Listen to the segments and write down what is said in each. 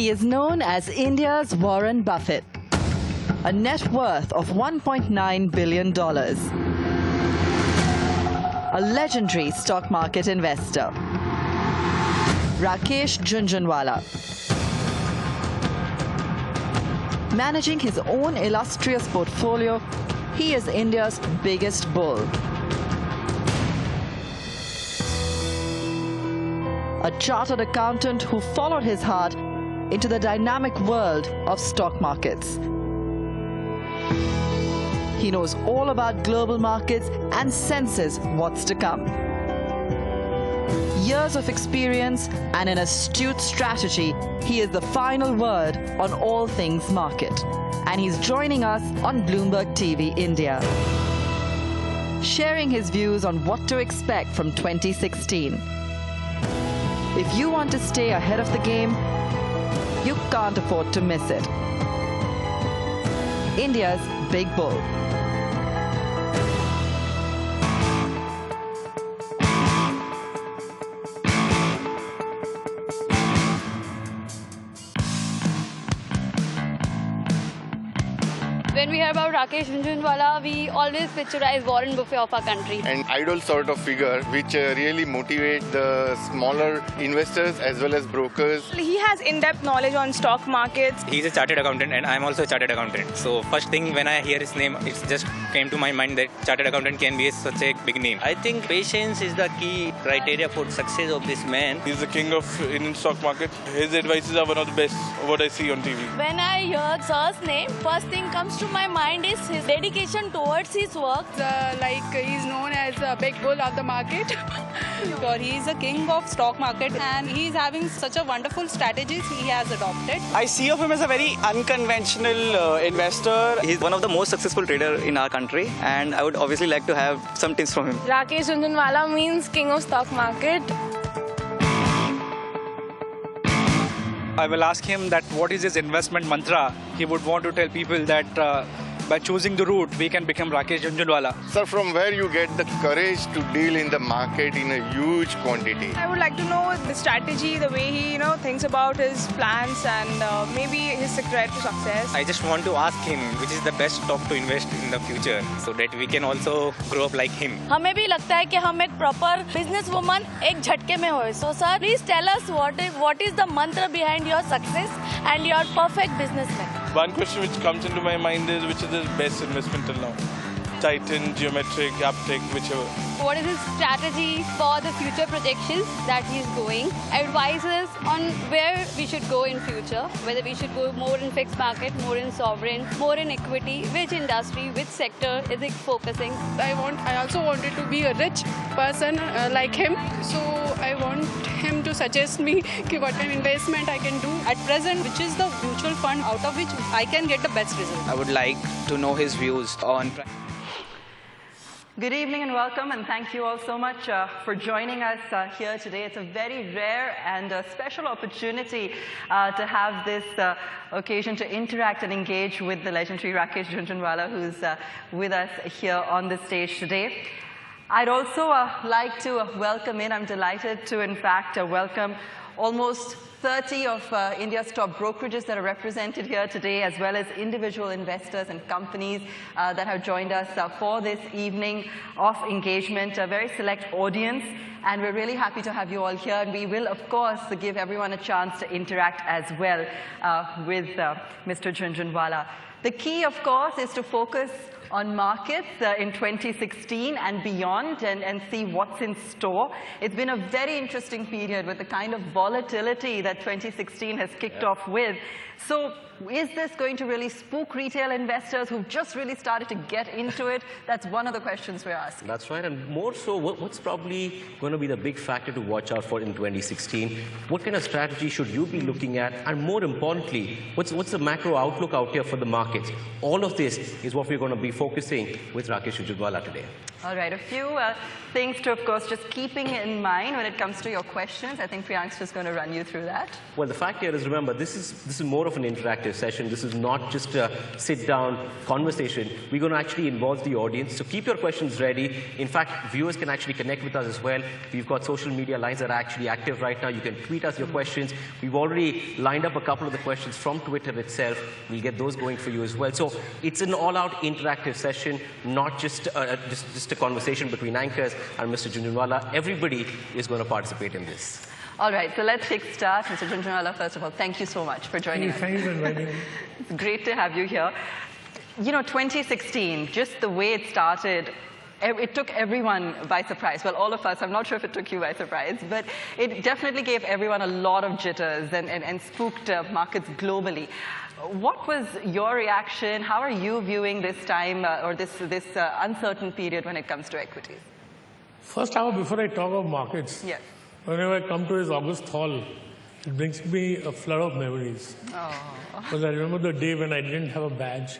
He is known as India's Warren Buffett, a net worth of $1.9 billion, a legendary stock market investor. Rakesh Jhunjhunwala, managing his own illustrious portfolio, he is India's biggest bull. A chartered accountant who followed his heart into the dynamic world of stock markets. He knows all about global markets and senses what's to come. Years of experience and an astute strategy, he is the final word on all things market. And he's joining us on Bloomberg TV India, sharing his views on what to expect from 2016. If you want to stay ahead of the game, you can't afford to miss it. India's Big Bull. When we hear about Rakesh Jhunjhunwala, we always picturize Warren Buffett of our country. An idol sort of figure which really motivate the smaller investors as well as brokers. He has in-depth knowledge on stock markets. He's a chartered accountant and I'm also a chartered accountant. So first thing when I hear his name, it just came to my mind that chartered accountant can be such a big name. I think patience is the key criteria for success of this man. He's the king of Indian stock market. His advices are one of the best what I see on TV. When I hear sir's name, first thing comes to my mind is his dedication towards his work. He's known as a big bull of the market. He's the king of stock market and he's having such a wonderful strategies he has adopted. I see of him as a very unconventional investor. He's one of the most successful traders in our country and I would obviously like to have some tips from him. Rakesh Jhunjhunwala means king of stock market. I will ask him that what is his investment mantra. He would want to tell people that by choosing the route, we can become Rakesh Jhunjhunwala. Sir, from where you get the courage to deal in the market in a huge quantity? I would like to know the strategy, the way he thinks about his plans and maybe his secret to success. I just want to ask him which is the best stock to invest in the future so that we can also grow up like him. हमें भी लगता है कि हम एक proper business woman एक झटके में होए. So sir, please tell us what is the mantra behind your success and your perfect businessman. One question which comes into my mind is which is the best investment till now? Titan, Geometric, Aptech, whichever. What is his strategy for the future projections that he's going? Advices on where we should go in future, whether we should go more in fixed market, more in sovereign, more in equity, which industry, which sector is it focusing? I also wanted to be a rich person like him. So I want him to suggest me what kind of investment I can do at present, which is the mutual fund out of which I can get the best result. I would like to know his views on... Good evening and welcome, and thank you all so much for joining us here today. It's a very rare and special opportunity to have this occasion to interact and engage with the legendary Rakesh Jhunjhunwala, who's with us here on the stage today. I'd also like to welcome in, I'm delighted to in fact welcome almost 30 of India's top brokerages that are represented here today, as well as individual investors and companies that have joined us for this evening of engagement, a very select audience. And we're really happy to have you all here. And we will, of course, give everyone a chance to interact as well with Mr. Jhunjhunwala. The key, of course, is to focus on markets in 2016 and beyond and see what's in store. It's been a very interesting period with the kind of volatility that 2016 has kicked off with. So is this going to really spook retail investors who've just really started to get into it? That's one of the questions we're asking. That's right. And more so, what's probably going to be the big factor to watch out for in 2016? What kind of strategy should you be looking at? And more importantly, what's the macro outlook out here for the markets? All of this is what we're going to be focusing focusing with Rakesh Jhunjhunwala today? All right, a few things to, of course, just keeping in mind when it comes to your questions. I think Priyank's just going to run you through that. Well, the fact here is, remember, this is more of an interactive session. This is not just a sit-down conversation. We're going to actually involve the audience. So keep your questions ready. In fact, viewers can actually connect with us as well. We've got social media lines that are actually active right now. You can tweet us your questions. We've already lined up a couple of the questions from Twitter itself. We'll get those going for you as well. So it's an all-out interactive session, not just a conversation between anchors and Mr. Jhunjhunwala. Everybody is going to participate in this. All right, so let's kick start. Mr. Jhunjhunwala, first of all, thank you so much for joining us. Thanks for inviting me. It's great to have you here. You know, 2016, just the way it started, it took everyone by surprise. Well, all of us. I'm not sure if it took you by surprise, but it definitely gave everyone a lot of jitters and spooked markets globally. What was your reaction? How are you viewing this time or this uncertain period when it comes to equities? First hour before I talk of markets, yes. Whenever I come to his August hall, it brings me a flood of memories. Oh. Because I remember the day when I didn't have a badge.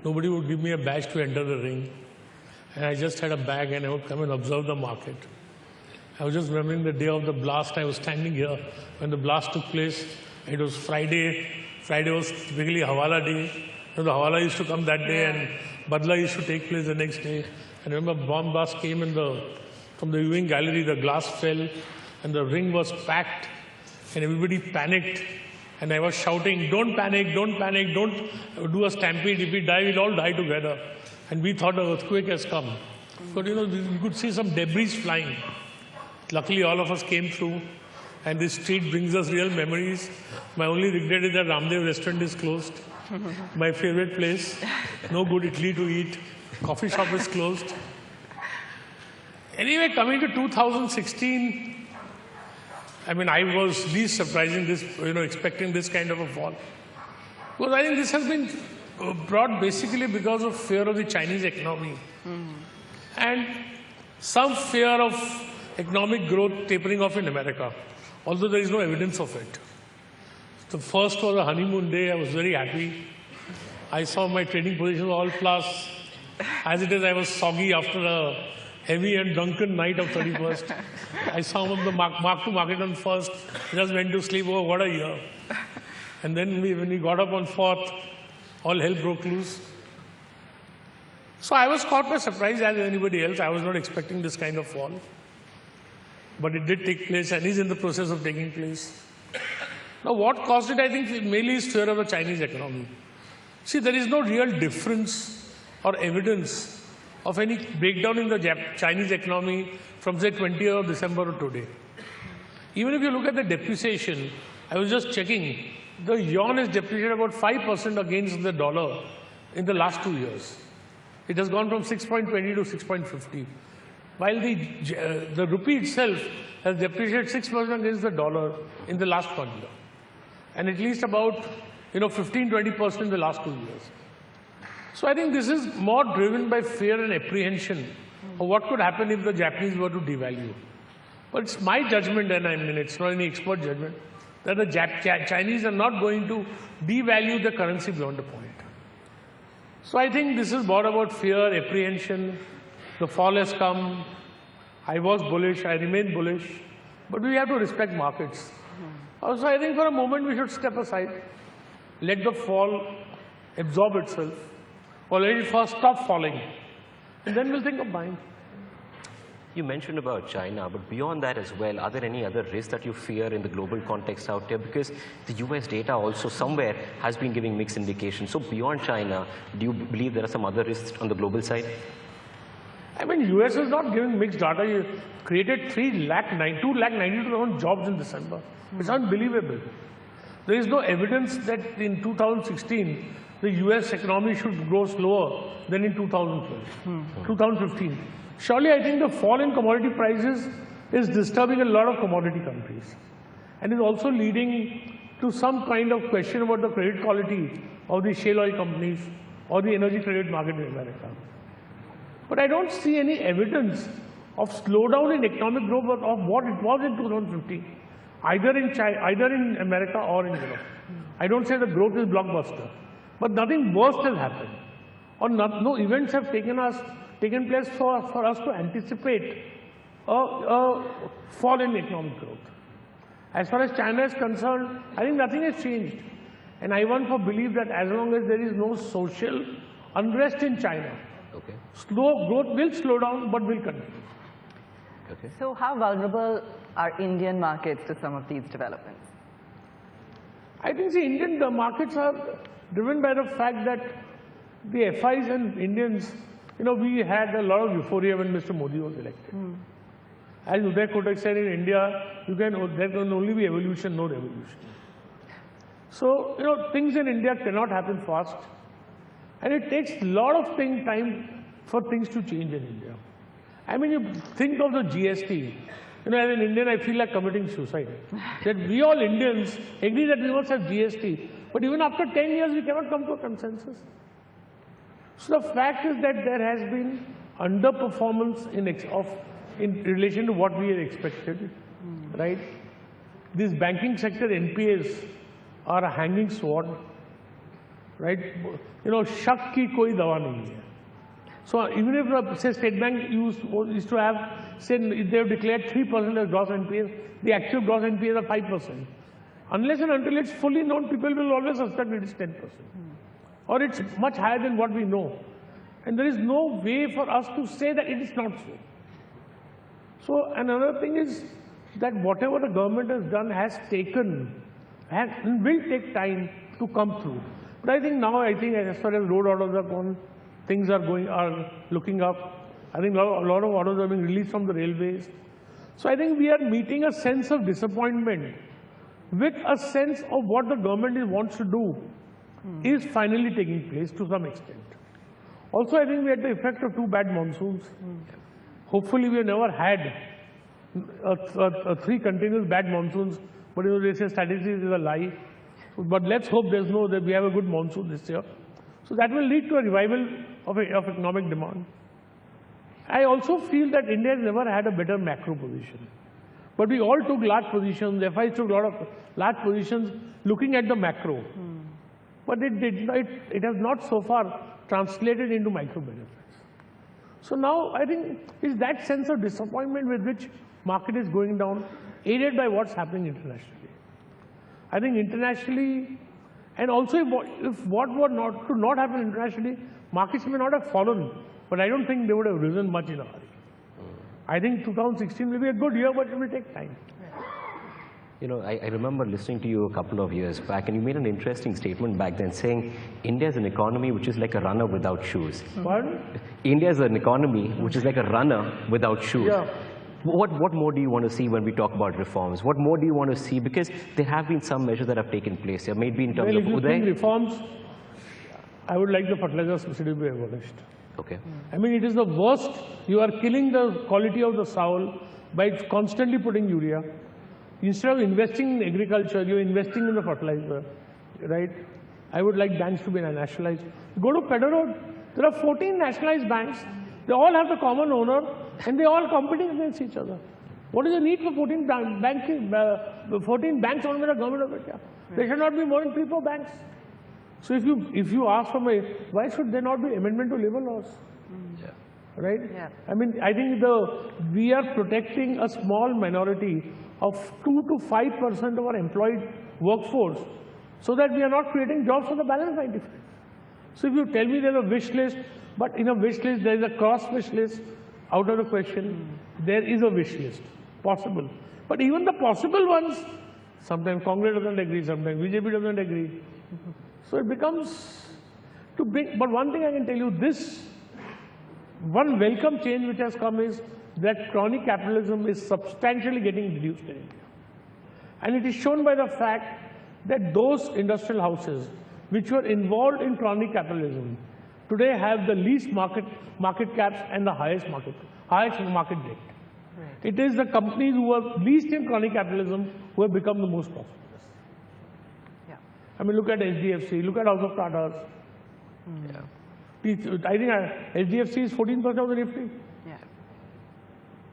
Nobody would give me a badge to enter the ring. And I just had a bag and I would come and observe the market. I was just remembering the day of the blast. I was standing here when the blast took place. It was Friday. Friday was typically Hawala day. So the Hawala used to come that day and Badla used to take place the next day. I remember bomb blast came from the viewing gallery, the glass fell and the ring was packed and everybody panicked. And I was shouting, don't panic, don't panic, don't do a stampede. If we die, we'll all die together. And we thought an earthquake has come. But you know, you could see some debris flying. Luckily, all of us came through. And this street brings us real memories. My only regret is that Ramdev restaurant is closed. My favorite place. No good idli to eat. Coffee shop is closed. Anyway, coming to 2016, I mean, I was least surprising this, expecting this kind of a fall. Because I think this has been brought basically because of fear of the Chinese economy. And some fear of economic growth tapering off in America. Although there is no evidence of it. The first was a honeymoon day. I was very happy. I saw my trading position all plus. As it is, I was soggy after a heavy and drunken night of 31st. I saw the mark to market on first. Just went to sleep. Oh, what a year. And then when we got up on fourth, all hell broke loose. So I was caught by surprise as anybody else. I was not expecting this kind of fall. But it did take place and is in the process of taking place. Now what caused it, I think, mainly is fear of the Chinese economy. See, there is no real difference or evidence of any breakdown in the Chinese economy from, say, 20th of December to today. Even if you look at the depreciation, I was just checking, the yuan has depreciated about 5% against the dollar in the last 2 years. It has gone from 6.20 to 6.50. While the rupee itself has depreciated 6% against the dollar in the last 1 year. And at least about 15–20% in the last 2 years. So I think this is more driven by fear and apprehension of what could happen if the Japanese were to devalue. But it's my judgment, and I mean it's not any expert judgment, that the Chinese are not going to devalue the currency beyond a point. So I think this is more about fear, apprehension. The fall has come. I was bullish. I remain bullish. But we have to respect markets. Also, I think for a moment we should step aside, let the fall absorb itself, or let it first stop falling, and then we'll think of buying. You mentioned about China, but beyond that as well, are there any other risks that you fear in the global context out there? Because the US data also somewhere has been giving mixed indications. So beyond China, do you believe there are some other risks on the global side? I mean, US is not giving mixed data. You created 292,000 jobs in December. It's unbelievable. There is no evidence that in 2016, the US economy should grow slower than in 2015. Surely, I think the fall in commodity prices is disturbing a lot of commodity countries and is also leading to some kind of question about the credit quality of the shale oil companies or the energy credit market in America. But I don't see any evidence of slowdown in economic growth of what it was in 2015, either in America or in Europe. I don't say the growth is blockbuster, but nothing worse has happened. or no events have taken place for us to anticipate a fall in economic growth. As far as China is concerned, I think nothing has changed. And I want to believe that as long as there is no social unrest in China, growth will slow down but will continue. So how vulnerable are Indian markets to some of these developments? I think the Indian markets are driven by the fact that the FIs and Indians, we had a lot of euphoria when Mr. Modi was elected. As Uday Kotak said, in India, there can only be evolution, no revolution. So, things in India cannot happen fast. And it takes a lot of time for things to change in India. I mean, you think of the GST. As an Indian, I feel like committing suicide. That we all Indians agree that we must have GST. But even after 10 years, we cannot come to a consensus. So the fact is that there has been underperformance in relation to what we had expected, right? This banking sector NPAs are a hanging sword, right? Shak ki koi dawa nahi hai. So even if, say, State Bank used to have, say, they have declared 3% as gross NPAs, the actual gross NPAs are 5%. Unless and until it's fully known, people will always suspect it is 10%. Or it's much higher than what we know. And there is no way for us to say that it is not so. So another thing is that whatever the government has done has taken, and will take time to come through. But I think now, as far as road orders are gone, things are looking up. I think a lot of orders are being released from the railways. So I think we are meeting a sense of disappointment with a sense of what the government wants to do is finally taking place to some extent. Also, I think we had the effect of 2 bad monsoons. Hopefully, we have never had 3 continuous bad monsoons, but they say statistics is a lie. But let's hope that we have a good monsoon this year. So that will lead to a revival of economic demand. I also feel that India has never had a better macro position. But we all took large positions, FIs took a lot of large positions looking at the macro. But it has not so far translated into micro benefits. So now I think it's that sense of disappointment with which market is going down, aided by what's happening internationally. I think internationally, and also if what were to not happen internationally, markets may not have fallen, but I don't think they would have risen much in a hurry. I think 2016 will be a good year, but it will take time. I remember listening to you a couple of years back, and you made an interesting statement back then saying India is an economy which is like a runner without shoes. Pardon? India is an economy which is like a runner without shoes. Yeah. What more do you want to see when we talk about reforms? What more do you want to see? Because there have been some measures that have taken place here, maybe in terms of Uday. Reforms, I would like the fertilizer subsidy to be abolished. Okay. I mean, it is the worst. You are killing the quality of the soil by constantly putting urea. Instead of investing in agriculture, you're investing in the fertilizer, right? I would like banks to be nationalized. Go to Pedder Road, there are 14 nationalized banks. They all have the common owner, and they all competing against each other. What is the need for 14 banks owned by the government of India? There should not be more than 3-4 banks. So if you ask for why should there not be amendment to labor laws? Right? Yeah. I mean, I think we are protecting a small minority of 2 to 5% of our employed workforce, so that we are not creating jobs for the balance 95%. So if you tell me there's a wish list, but in a wish list there is a cross wish list, out of the question, there is a wish list, possible. But even the possible ones, sometimes Congress doesn't agree, sometimes BJP doesn't agree. So it becomes to bring, but one thing I can tell you, one welcome change which has come is that crony capitalism is substantially getting reduced in India. And it is shown by the fact that those industrial houses which were involved in crony capitalism today have the least market caps and the highest market debt. Right. It is the companies who are least in crony capitalism who have become the most prosperous. Yeah. I mean, look at HDFC, look at House of Tata's. Yeah. I think HDFC is 14% of the Nifty. Yeah.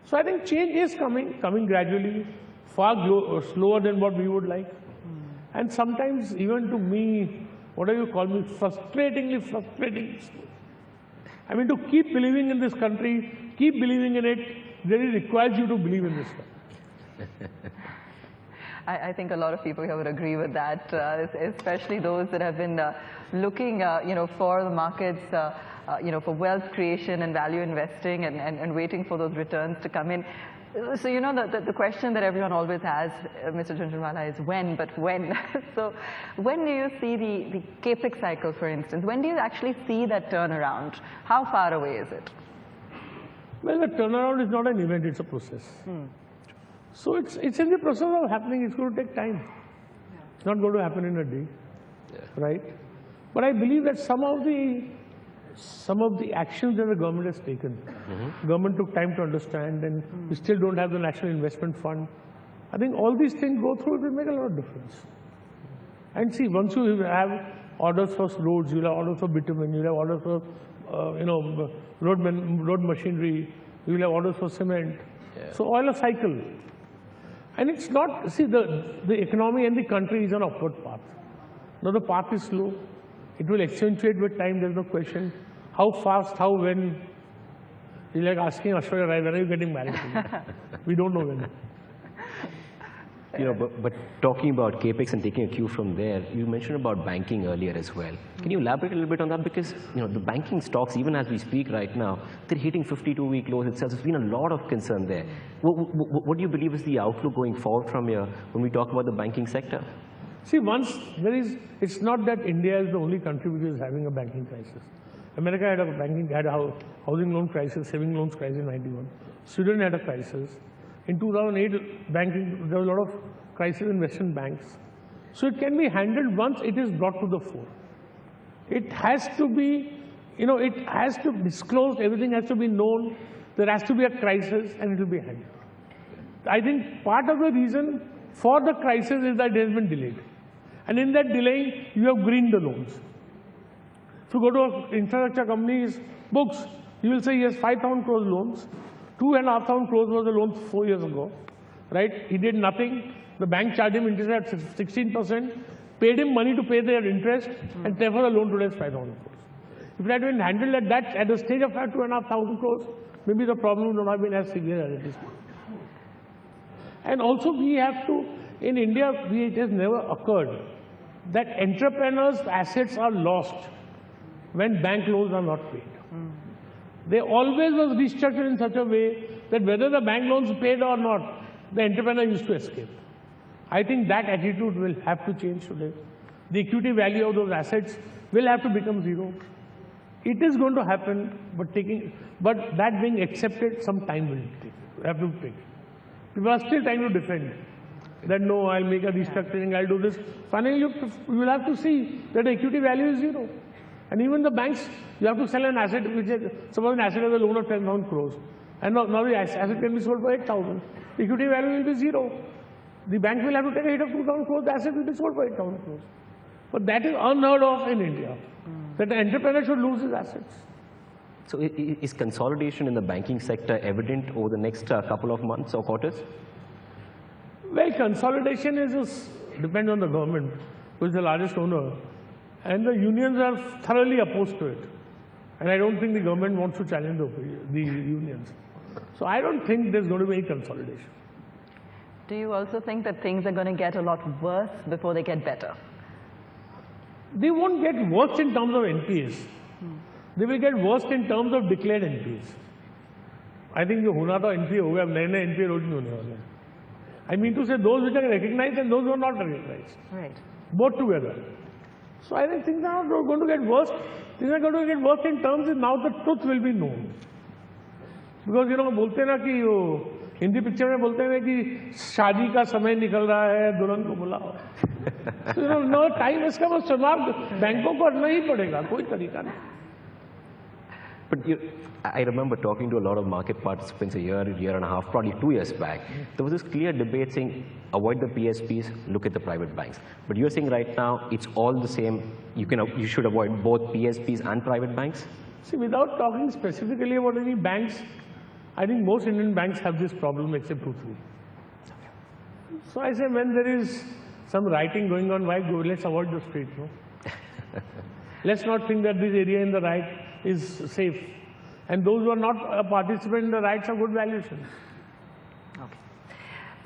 So I think change is coming gradually, far slower than what we would like. And sometimes even to me, whatever you call me, frustratingly slow. I mean, to keep believing in this country, keep believing in it, really requires you to believe in this country. I think a lot of people here would agree with that, especially those that have been looking, for the markets, for wealth creation and value investing and waiting for those returns to come in. So, the question that everyone always has, Mr. Jhunjhunwala, is when, but when? So, when do you see the capex cycle, for instance? When do you actually see that turnaround? How far away is it? Well, the turnaround is not an event, it's a process. So it's in the process of happening. It's going to take time. It's not going to happen in a day, right? But I believe that some of the actions that the government has taken, government took time to understand, and we still don't have the National Investment Fund. I think all these things go through, it will make a lot of difference. And see, once you have orders for roads, you'll have orders for bitumen, you'll have orders for road machinery, you'll have orders for cement. So oil a cycle. And it's not, see, the economy and the country is on an upward path. Now the path is slow. It will accentuate with time, there's no question. How fast, how, when? It's like asking Ashwarya Rai, when are you getting married? We don't know when. But talking about capex and taking a cue from there, you mentioned about banking earlier as well. Can you elaborate a little bit on that? Because the banking stocks, even as we speak right now, they're hitting 52-week lows itself. There's been a lot of concern there. What do you believe is the outlook going forward from here when we talk about the banking sector? See, it's not that India is the only country which is having a banking crisis. America had a housing loan crisis, saving loans crisis in '91. Sweden had a crisis. In 2008, banking, there was a lot of crisis in Western banks. So it can be handled once it is brought to the fore. It has to be, it has to be disclosed, everything has to be known, there has to be a crisis, and it will be handled. I think part of the reason for the crisis is that it has been delayed. And in that delay, you have greened the loans. If you go to an infrastructure company's books, you will say he has 5,000 crores loans. 2,500 crores was the loan 4 years ago, right? He did nothing. The bank charged him interest at 16%, paid him money to pay their interest, and therefore the loan today is 5,000 crores. If it had been handled at the stage of 2,500 crores, maybe the problem would not have been as severe as it is. And also we have to, in India, it has never occurred that entrepreneurs' assets are lost when bank loans are not paid. They always was restructured in such a way that whether the bank loans paid or not, the entrepreneur used to escape. I think that attitude will have to change today. The equity value of those assets will have to become zero. It is going to happen, but that being accepted, some time will have to take. People are still trying to defend that no, I'll make a restructuring, I'll do this. Finally, you will have to see that the equity value is zero. And even the banks, you have to sell an asset, which is, suppose an asset has a loan of 10,000 crores. And now the asset can be sold for 8,000. The equity value will be zero. The bank will have to take a hit of 2,000 crores, the asset will be sold for 8,000 crores. But that is unheard of in India, that the entrepreneur should lose his assets. So is consolidation in the banking sector evident over the next couple of months or quarters? Well, consolidation depends on the government, who is the largest owner. And the unions are thoroughly opposed to it. And I don't think the government wants to challenge the unions. So I don't think there's going to be any consolidation. Do you also think that things are going to get a lot worse before they get better? They won't get worse in terms of NPAs. They will get worse in terms of declared NPAs. I think जो होना था NPA हो गया, नए NPA रोज नहीं होने वाले. I mean to say those which are recognized and those who are not recognized. Right. Both together. So I think things are not going to get worse. Things are going to get worse in terms of now the truth will be known. Because बोलते हैं ना कि वो Hindi picture में बोलते हैं कि शादी का समय निकल रहा है, दुल्हन को बुलाओ. So no time, इसका बस चुनाव बैंकों को करना ही पड़ेगा, कोई तरीका नहीं. But I remember talking to a lot of market participants a year and a half, probably 2 years back. There was this clear debate saying, avoid the PSPs, look at the private banks. But you're saying right now, it's all the same. You should avoid both PSPs and private banks? See, without talking specifically about any banks, I think most Indian banks have this problem except 2, 3. So I say when there is some writing going on, why go? Let's avoid the street, no? Let's not think that this area in the right is safe. And those who are not a participant in the rights have good valuations. Okay.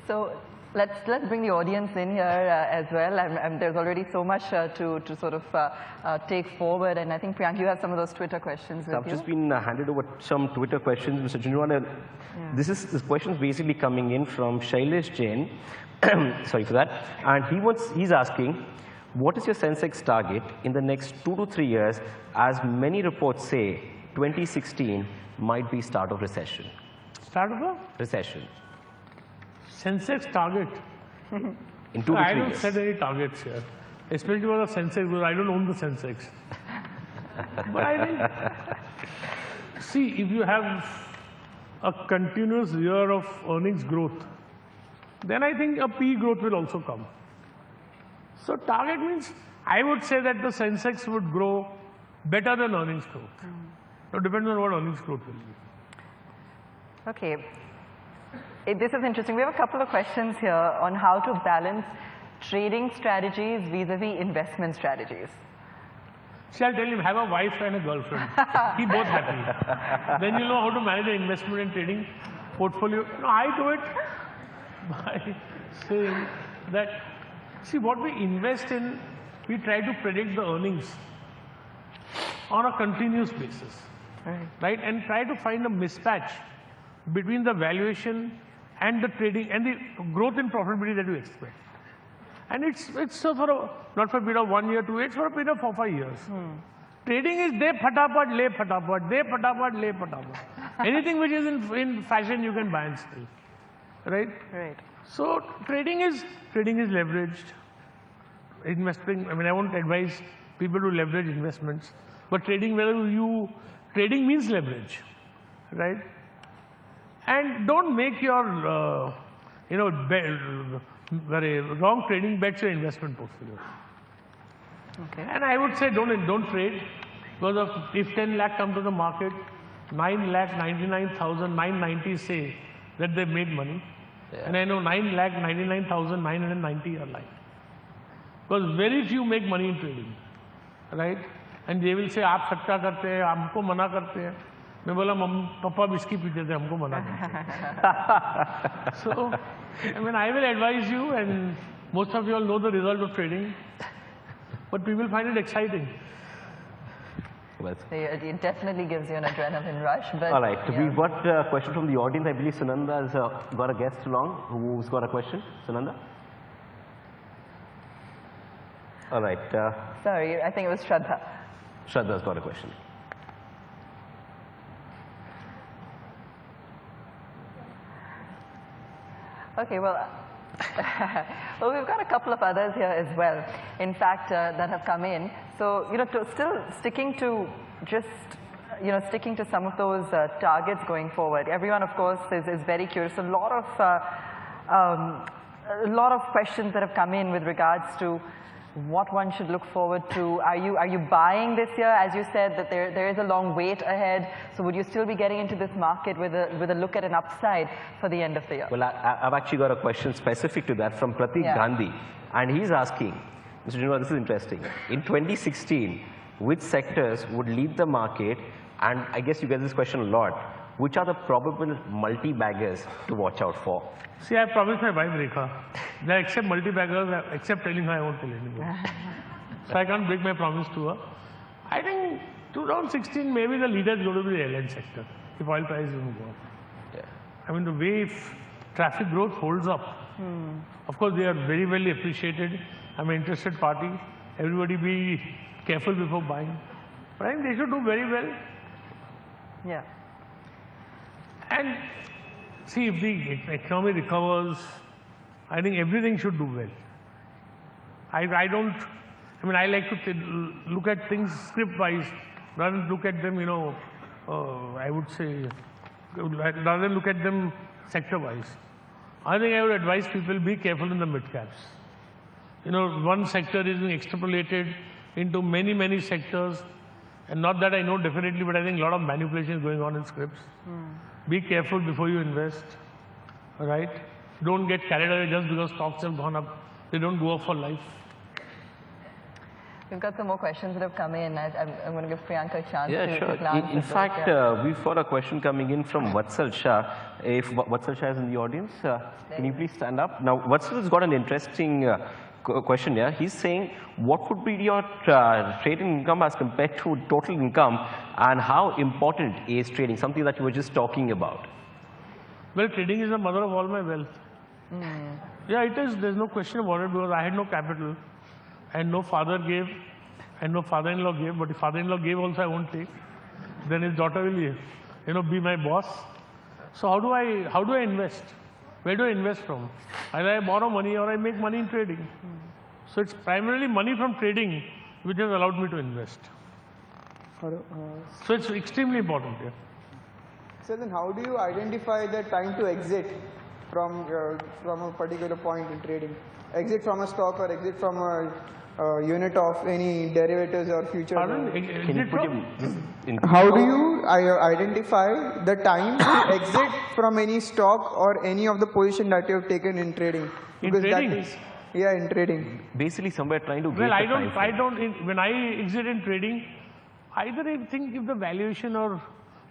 So let's bring the audience in here as well. There's already so much to sort of take forward. And I think, Priyank, you have some of those Twitter questions with you. I've just been handed over some Twitter questions. Mr. Jhunjhunwala, this question is basically coming in from Shailesh Jain. Sorry for that. And he's asking, what is your Sensex target in the next 2 to 3 years, as many reports say 2016 might be start of recession? Start of a? Recession. Sensex target? In 2 to 3 I don't years. set any targets here, especially for the Sensex, because I don't own the Sensex. But I think, see, if you have a continuous year of earnings growth, then I think a P growth will also come. So target means, I would say that the Sensex would grow better than earnings growth. It depends on what earnings growth will be. Okay. This is interesting. We have a couple of questions here on how to balance trading strategies vis-a-vis investment strategies. See, I'll tell him, have a wife and a girlfriend. Keep both happy. Then you'll know how to manage the investment and trading portfolio. You know, I do it by saying that, see, what we invest in, we try to predict the earnings on a continuous basis, right? And try to find a mismatch between the valuation and the trading and the growth in profitability that you expect. And it's so not for a period of 1 year, 2 years, for a period of 4 or 5 years. Trading is de phatapat, le phatapat, de phatapat, le phatapat. Anything which is in fashion, you can buy and sell, right? Right. So trading is leveraged. Investing, I mean, I won't advise people to leverage investments, but trading means leverage, right? And don't make your, very wrong trading bets your investment portfolio. Okay. And I would say don't trade, because if 10 lakh come to the market, 9,99,990 say that they made money. Yeah. And I know 9,99,990 are lying. Because very few make money in trading, right? And they will say, "आप सट्टा करते हैं, हमको मना करते हैं." मैं बोला, "पापा विस्की पीते थे, हमको मना करते हैं." So, I mean, I will advise you, and most of you all know the result of trading, but people find it exciting. It definitely gives you an adrenaline rush. But all right, we've got a question from the audience. I believe Sunanda has got a guest along who's got a question. Sunanda? All right. Sorry, I think it was Shraddha. Shraddha's got a question. Okay, well, we've got a couple of others here as well, in fact, that have come in. So, still sticking to sticking to some of those targets going forward. Everyone, of course, is very curious. A lot of questions that have come in with regards to what one should look forward to. Are you buying this year? As you said, that there is a long wait ahead. So would you still be getting into this market with a look at an upside for the end of the year? Well, I've actually got a question specific to that from Pratik Gandhi. And he's asking, Mr. Jhunjhunwala, this is interesting. In 2016, which sectors would lead the market? And I guess you get this question a lot. Which are the probable multi-baggers to watch out for? See, I promised my wife, Rekha, that I accept multi-baggers, except telling her I won't tell anyone. So I can't break my promise to her. I think 2016, maybe the leader is going to be the airline sector, if oil prices will go up. Yeah. I mean, the way if traffic growth holds up, of course, they are very well appreciated. I'm an interested party. Everybody be careful before buying. But I think they should do very well. Yeah. And see, if the economy recovers, I think everything should do well. I like to look at things script-wise, rather than look at them, I would say, rather than look at them sector-wise. I think I would advise people be careful in the mid-caps. One sector is being extrapolated into many, many sectors. And not that I know definitely, but I think a lot of manipulation is going on in scripts. Be careful before you invest, all right? Don't get carried away just because stocks have gone up. They don't go up for life. We've got some more questions that have come in. I'm going to give Priyanka a chance to sure. glance In at fact, those, we've got a question coming in from Vatsal Shah. If Vatsal Shah is in the audience, can you please stand up? Now, Vatsal has got an interesting question here. He's saying, what would be your trading income as compared to total income, and how important is trading? Something that you were just talking about. Well, trading is the mother of all my wealth. Yeah, it is. There's no question about it, because I had no capital, and no father gave, and no father-in-law gave. But if father-in-law gave also, I won't take. Then his daughter will, be my boss. So how do I invest? Where do I invest from? Either I borrow money or I make money in trading. So it's primarily money from trading which has allowed me to invest. So it's extremely important. Yeah. So then how do you identify the time to exit from a particular point in trading? Exit from a stock or exit from a unit of any derivatives or futures? How do you identify the time to exit from any stock or any of the position that you have taken in trading? Because in trading? That is, yeah, in trading. Basically, somewhere trying to. Well, when I exit in trading, either I think if the valuation or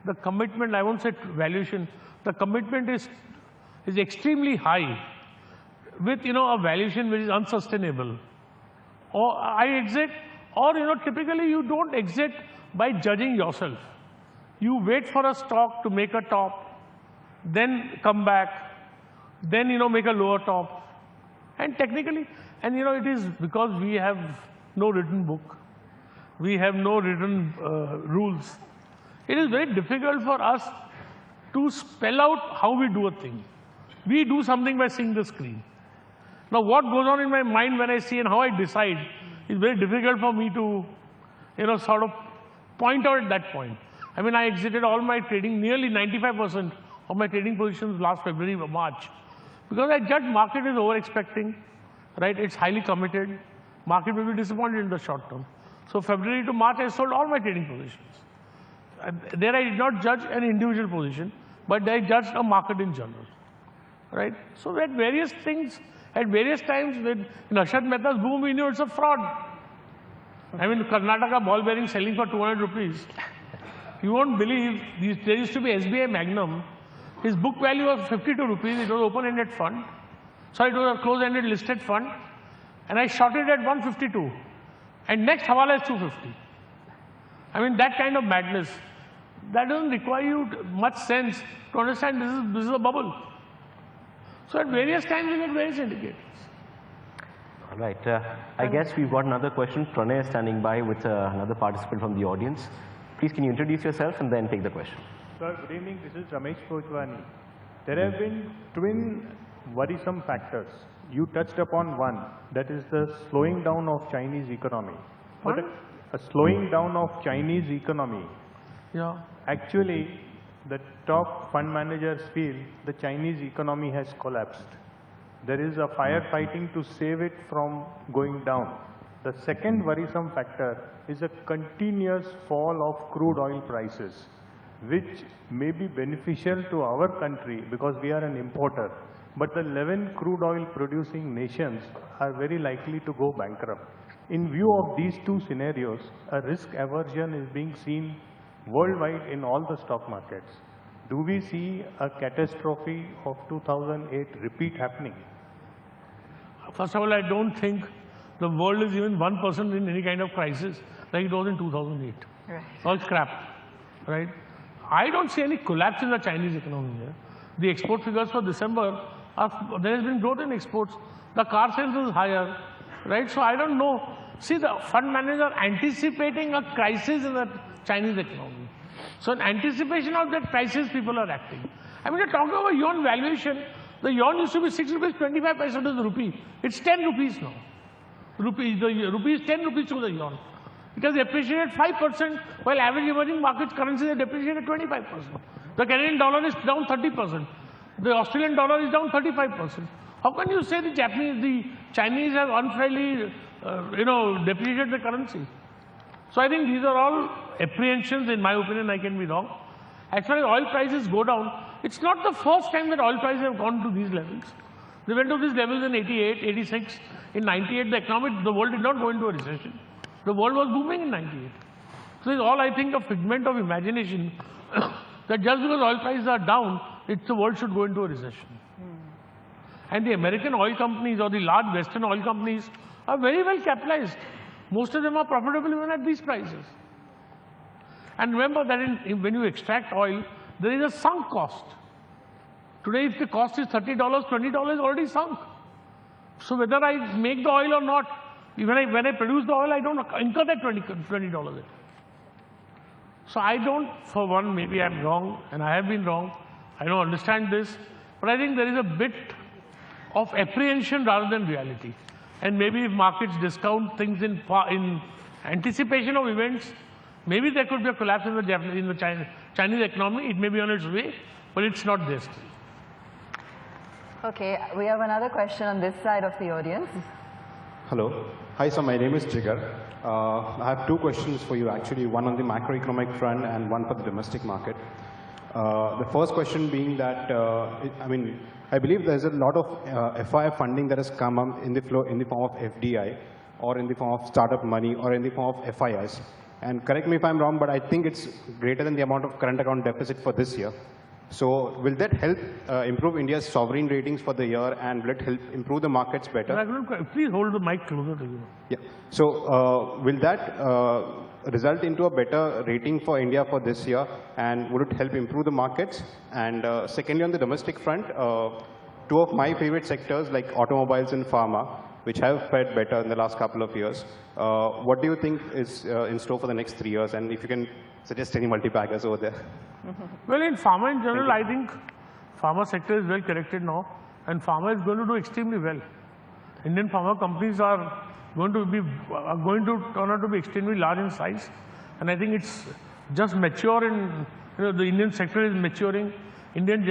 the commitment, I won't say valuation, the commitment is extremely high with, a valuation which is unsustainable. Or I exit, or, typically you don't exit by judging yourself. You wait for a stock to make a top, then come back, then, make a lower top. And technically, and, it is because we have no written book. We have no written rules. It is very difficult for us to spell out how we do a thing. We do something by seeing the screen. Now, what goes on in my mind when I see and how I decide is very difficult for me to, sort of point out at that point. I mean, I exited all my trading, nearly 95% of my trading positions last February or March, because I judged market is over-expecting, right? It's highly committed. Market will be disappointed in the short term. So February to March, I sold all my trading positions. There I did not judge an individual position, but I judged a market in general, right? So at various things, at various times, in Ashad Mehta's boom, we knew it's a fraud. I mean, Karnataka ball bearing selling for 200 rupees. You won't believe, there used to be SBI Magnum. His book value was 52 rupees. It was open-ended fund. So it was a closed-ended listed fund. And I shot it at 152. And next Hawala is 250. I mean, that kind of madness, that doesn't require you much sense to understand this is a bubble. So at various times, we get various indicators. All right. I guess we've got another question. Pranay is standing by with another participant from the audience. Please, can you introduce yourself and then take the question? Sir, good evening. This is Ramesh Pochwani. There have been twin worrisome factors. You touched upon one, that is the slowing down of Chinese economy. But a slowing down of Chinese economy. Yeah. Actually, the top fund managers feel the Chinese economy has collapsed. There is a firefighting to save it from going down. The second worrisome factor is a continuous fall of crude oil prices, which may be beneficial to our country because we are an importer. But the 11 crude oil producing nations are very likely to go bankrupt. In view of these two scenarios, a risk aversion is being seen worldwide in all the stock markets. Do we see a catastrophe of 2008 repeat happening? First of all, I don't think the world is even 1% in any kind of crisis like it was in 2008. Right. All crap, right? I don't see any collapse in the Chinese economy here. The export figures for December, there has been growth in exports. The car sales is higher, right? So I don't know. See, the fund managers are anticipating a crisis in the Chinese economy. So in anticipation of that crisis, people are acting. I mean, you're talking about yuan valuation. The yuan used to be 6 rupees, 25 paisa to the rupee. It's 10 rupees now. The rupee is 10 rupees to the yuan. It has depreciated 5%, while average emerging markets currencies have depreciated 25%. The Canadian dollar is down 30%. The Australian dollar is down 35%. How can you say the Chinese have unfairly, depreciated the currency? So I think these are all apprehensions. In my opinion, I can be wrong. As far as oil prices go down, it's not the first time that oil prices have gone to these levels. They went to these levels in 88, 86. In 98, the world did not go into a recession. The world was booming in 98. So it's all, I think, a figment of imagination that just because oil prices are down, the world should go into a recession. And the American oil companies or the large Western oil companies are very well capitalized. Most of them are profitable even at these prices. And remember that when you extract oil, there is a sunk cost. Today, if the cost is $30, $20 is already sunk. So whether I make the oil or not, when I produce the oil, I don't incur that $20. So I don't, for one, maybe I'm wrong, and I have been wrong. I don't understand this. But I think there is a bit of apprehension rather than reality. And maybe if markets discount things in anticipation of events, maybe there could be a collapse in the Chinese economy. It may be on its way, but it's not there still. Okay, we have another question on this side of the audience. Hello. Hi, sir. My name is Jigar. I have two questions for you, actually. One on the macroeconomic front and one for the domestic market. The first question being that, I believe there's a lot of FII funding that has come up in the form of FDI, or in the form of startup money, or in the form of FIIs. And correct me if I'm wrong, but I think it's greater than the amount of current account deficit for this year. So will that help improve India's sovereign ratings for the year, and will it help improve the markets better? Please hold the mic closer to you. Yeah. So will that result into a better rating for India for this year, and would it help improve the markets? And secondly, on the domestic front, two of my favorite sectors like automobiles and pharma, which have fared better in the last couple of years. What do you think is in store for the next 3 years? And if you can suggest any multi-baggers over there. Well, in pharma in general, I think pharma sector is well corrected now, and pharma is going to do extremely well. Indian pharma companies are going to turn out to be extremely large in size, and I think it's just mature in, the Indian sector is maturing. Indian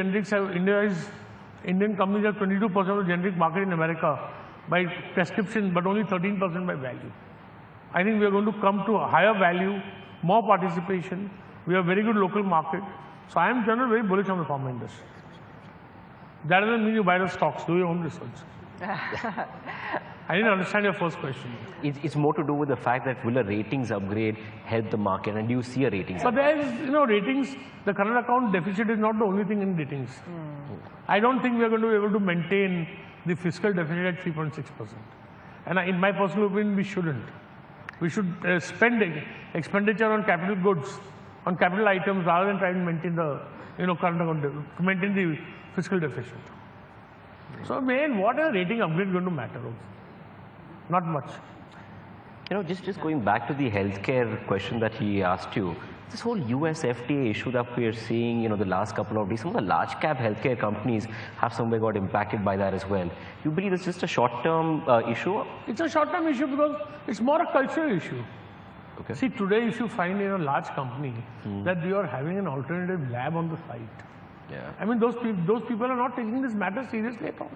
companies have 22% of the generic market in America by prescription, but only 13% by value. I think we are going to come to a higher value, more participation. We have very good local market. So I am generally very bullish on the pharma industry. That doesn't mean you buy the stocks, do your own research. I didn't understand your first question. It's more to do with the fact that will a ratings upgrade help the market, and do you see a ratings But upgrade? there is, ratings, the current account deficit is not the only thing in ratings. I don't think we are going to be able to maintain the fiscal deficit at 3.6%. And in my personal opinion, we shouldn't. We should spend expenditure on capital goods, on capital items, rather than trying to maintain the current account, maintain the fiscal deficit. So, what is a rating upgrade going to matter? Not much. Just going back to the healthcare question that he asked you, this whole US FDA issue that we are seeing, the last couple of days, some of the large cap healthcare companies have somewhere got impacted by that as well. You believe it's just a short-term issue? It's a short-term issue because it's more a cultural issue. Okay. See, today if you find in a large company that they are having an alternative lab on the site, those people are not taking this matter seriously at all.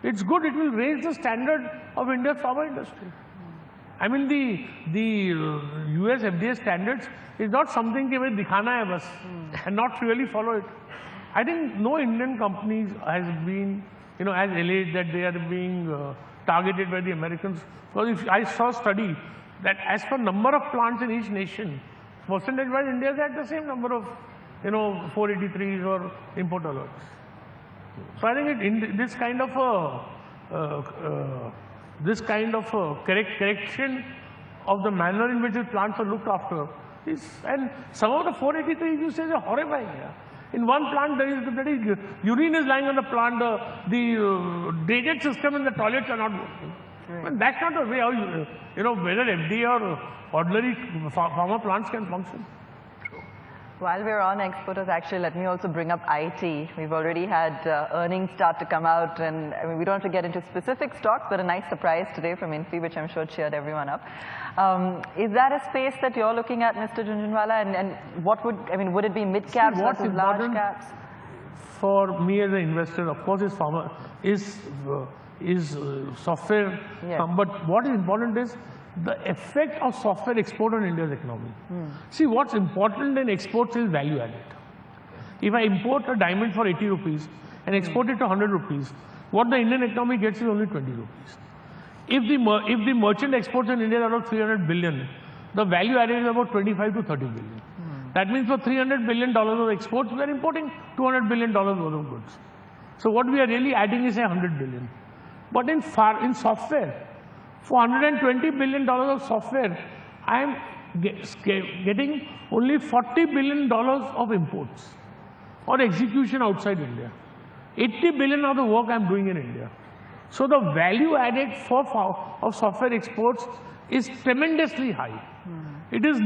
It's good, it will raise the standard of India's pharma industry. The US FDA standards is not something that we dikhana hai bas, and not really follow it. I think no Indian companies has been, as alleged that they are being targeted by the Americans. Because if I saw a study that as per number of plants in each nation, percentage-wise India is at the same number of, 483s or import alerts. So I think this kind of correction of the manner in which the plants are looked after is, and some of the 483 you say are horrifying. In one plant, urine is lying on the plant, the drainage system in the toilets are not working. And that's not the way how whether FDA or ordinary pharma plants can function. While we're on exporters, actually, let me also bring up IT. We've already had earnings start to come out, and we don't have to get into specific stocks, but a nice surprise today from Infi, which I'm sure cheered everyone up. Is that a space that you're looking at, Mr. Jhunjhunwala? And what would it be mid caps versus large caps? For me as an investor, of course, is software. Yes. But what is important is the effect of software export on India's economy. See, what's important in exports is value added. If I import a diamond for 80 rupees and export it to 100 rupees, what the Indian economy gets is only 20 rupees. if the merchant exports in India are about 300 billion, the value added is about 25 to 30 billion. That means for $300 billion of exports, we are importing $200 billion worth of goods. So what we are really adding is 100 billion. But in software, for $120 billion of software, I am getting only $40 billion of imports or execution outside India. 80 billion of the work I am doing in India. So the value added of software exports is tremendously high. It is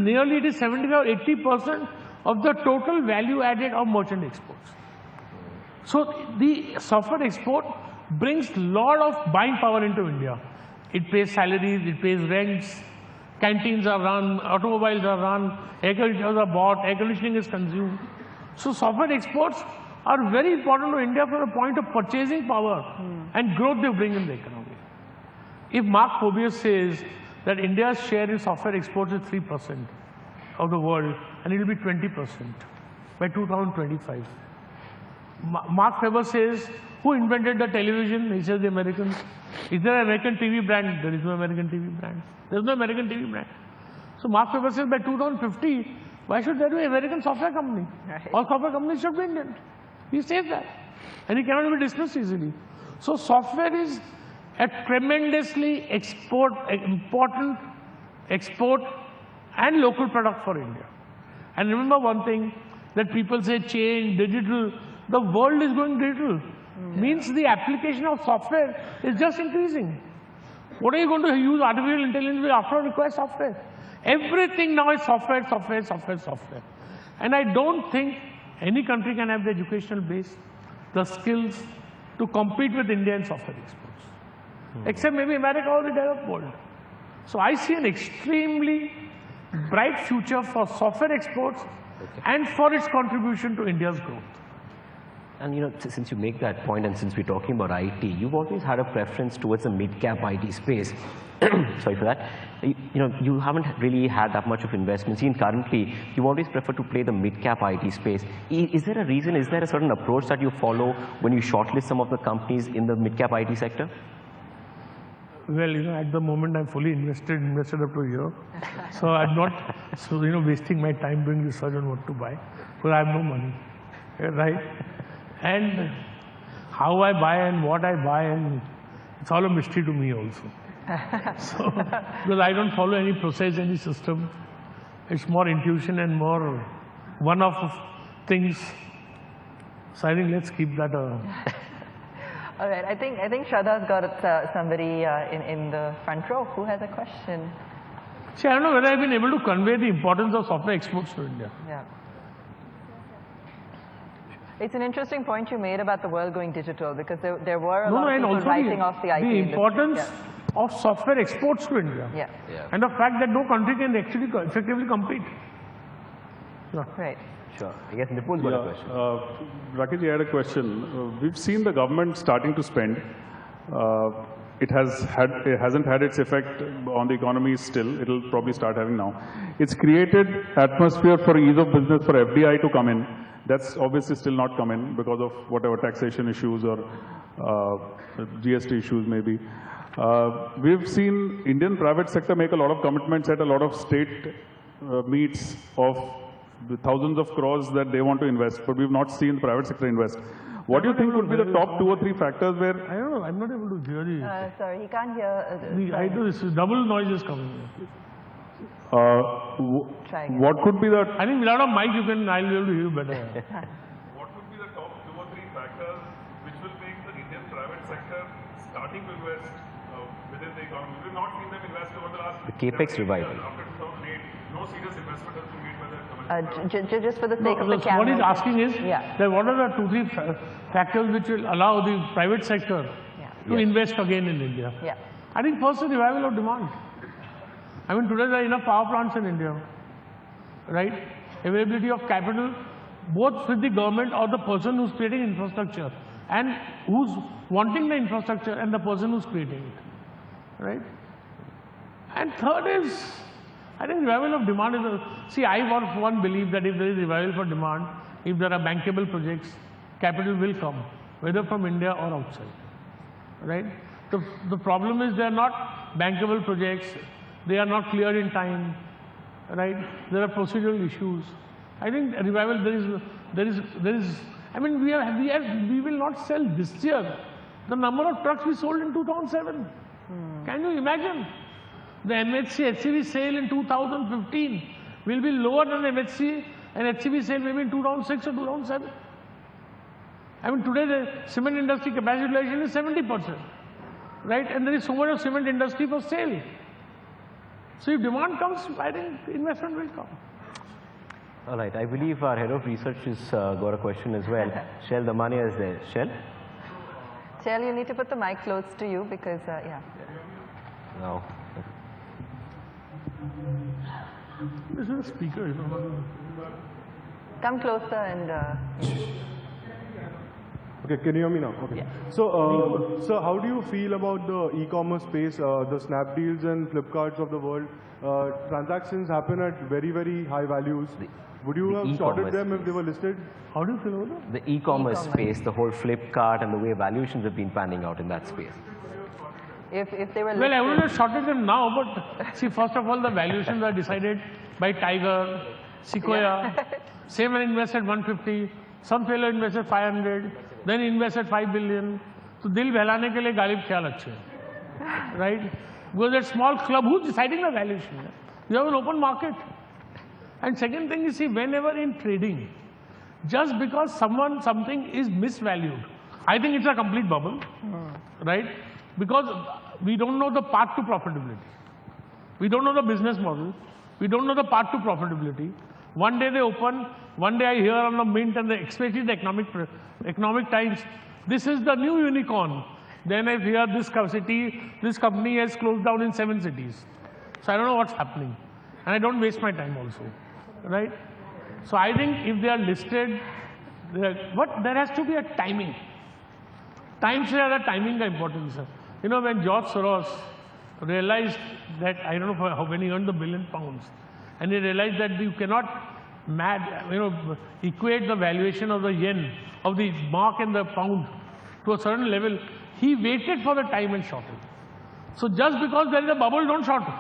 75 or 80% of the total value added of merchant exports. So the software export brings a lot of buying power into India. It pays salaries, it pays rents, canteens are run, automobiles are run, air conditioners are bought, air conditioning is consumed. So software exports are very important to India from the point of purchasing power and growth they bring in the economy. If Mark Fobius says that India's share in software exports is 3% of the world and it will be 20% by 2025. Mark Weber says, who invented the television? He says the Americans. Is there an American TV brand? There is no American TV brand. There is no American TV brand. So Mark Weber says by 2050, why should there be an American software company? Right. All software companies should be Indian. He says that. And he cannot be dismissed easily. So software is a tremendously important export and local product for India. And remember one thing, that people say change, digital. The world is going digital. Means the application of software is just increasing. What are you going to use artificial intelligence with after require software? Everything now is software, software, software, software. And I don't think any country can have the educational base, the skills to compete with India in software exports. Except maybe America or the developed world. So I see an extremely bright future for software exports and for its contribution to India's growth. And you know, since you make that point and since we're talking about IT, you've always had a preference towards the mid-cap IT space. Sorry for that. You haven't really had that much of investments. Even currently, you always prefer to play the mid-cap IT space. Is there a reason, is there a certain approach that you follow when you shortlist some of the companies in the mid-cap IT sector? Well, at the moment I'm fully invested up to a year. So I'm not, wasting my time doing research on what to buy. Because I have no money, right? And how I buy and what I buy, and it's all a mystery to me also. So, because I don't follow any process, any system. It's more intuition and more one-off things. So I think let's keep that. All right, I think Shraddha's got somebody in the front row who has a question. See, I don't know whether I've been able to convey the importance of software exports to India. Yeah. It's an interesting point you made about the world going digital, because there were a lot of people writing off the IT industry. The importance of software exports to India. Yeah. And the fact that no country can actually effectively compete. Yeah. Right. Sure. I guess Nipul's got a question. Rakesh, I had a question. We've seen the government starting to spend. It hasn't had its effect on the economy still. It'll probably start having now. It's created atmosphere for ease of business for FDI to come in. That's obviously still not come in because of whatever taxation issues or GST issues maybe. We've seen Indian private sector make a lot of commitments at a lot of state meets of the thousands of crores that they want to invest, but we've not seen the private sector invest. What do you think would be the top 2 or 3 factors where... I don't know, I'm not able to hear you. Sorry, he can't hear. I do this, double noise is coming here. What could be the... I think without a mic, I'll be able to hear you better. What would be the top 2 or 3 factors which will make the Indian private sector starting to invest within the economy? We've not seen them invest over the last... The capex revival. After 2008, no serious investment has been made by the just for the sake of the camera. What he's asking is that what are the 2, 3 factors which will allow the private sector to invest again in India? Yeah. I think first the revival of demand. I mean, today there are enough power plants in India, right? Availability of capital, both with the government or the person who's creating infrastructure, and who's wanting the infrastructure and the person who's creating it, right? And third is, I think revival of demand is see, I for one believe that if there is revival for demand, if there are bankable projects, capital will come, whether from India or outside, right? The problem is they are not bankable projects. They are not cleared in time, right? There are procedural issues. I think revival, there is. I mean, we will not sell this year the number of trucks we sold in 2007. Can you imagine? The MHC HCV sale in 2015 will be lower than the MHC and HCV sale maybe in 2006 or 2007. I mean, today the cement industry capacity utilization is 70%, right? And there is so much of cement industry for sale. So if demand comes, I think investment will come. All right, I believe our head of research has got a question as well. Shell Damania is there. Shell? Shell, you need to put the mic close to you because, yeah. No. This is a speaker, you know. Come closer and... Okay, can you hear me now? Okay. Yeah. So how do you feel about the e-commerce space, the Snapdeals and Flipkarts of the world? Transactions happen at very, very high values. Would you have shorted them if they were listed? How do you feel about that? The e-commerce space, the whole Flipkart and the way valuations have been panning out in that space. If they were listed... Well, I would have shorted them now, but see, first of all, the valuations are decided by Tiger, Sequoia. Same one invested 150, some fellow invested 500, then invested 5 billion. So, dil behlane ke liye galib khayal achhe hai, right? Because that small club, who's deciding the valuation? You have an open market. And second thing is, see, whenever in trading, just because something is misvalued, I think it's a complete bubble, right? Because we don't know the path to profitability. We don't know the business model. We don't know the path to profitability. One day they open, one day I hear on the mint and especially the economic times, this is the new unicorn. Then I hear this company has closed down in 7 cities. So I don't know what's happening. And I don't waste my time also, right? So I think if they are listed, there has to be a timing. Time se zyada timing ka importance hai. You know, when George Soros realized that, I don't know when he earned the £1 billion, and he realized that you cannot equate the valuation of the yen, of the mark and the pound to a certain level, he waited for the time and shorted. So just because there is a bubble, don't short it.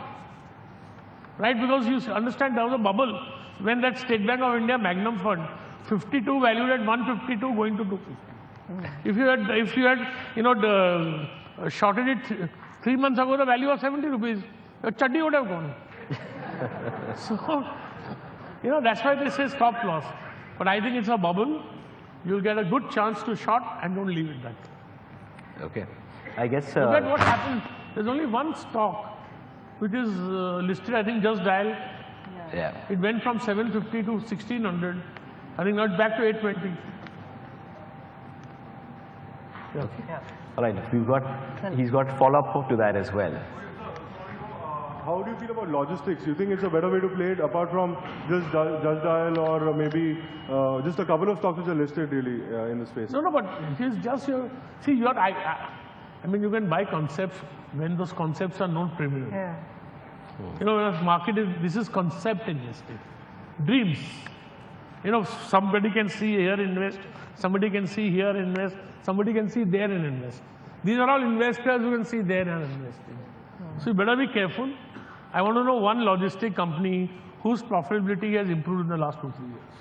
Right? Because you understand there was a bubble when that State Bank of India Magnum Fund, 52 valued at 152 going to 250. If you had shorted it 3 months ago, the value was 70 rupees. Your chaddi would have gone. So, that's why they say stop loss. But I think it's a bubble. You'll get a good chance to short and don't leave it that way. Okay. I guess... Look at what happened. There's only one stock which is listed, I think, Just Dial. Yeah. It went from 750 to 1600. I think now it's back to 820. Yeah. Okay. Yeah. All right. He's got follow-up to that as well. How do you feel about logistics? Do you think it's a better way to play it apart from just Dial or maybe just a couple of stocks which are listed really in the space? No, but it's just your... See, I mean, you can buy concepts when those concepts are not premium. Yeah. When a market is... This is concept investing. Dreams. Somebody can see here invest, somebody can see here invest, somebody can see there and invest. These are all investors who can see there and investing. So you better be careful. I want to know one logistic company whose profitability has improved in the last 2-3 years.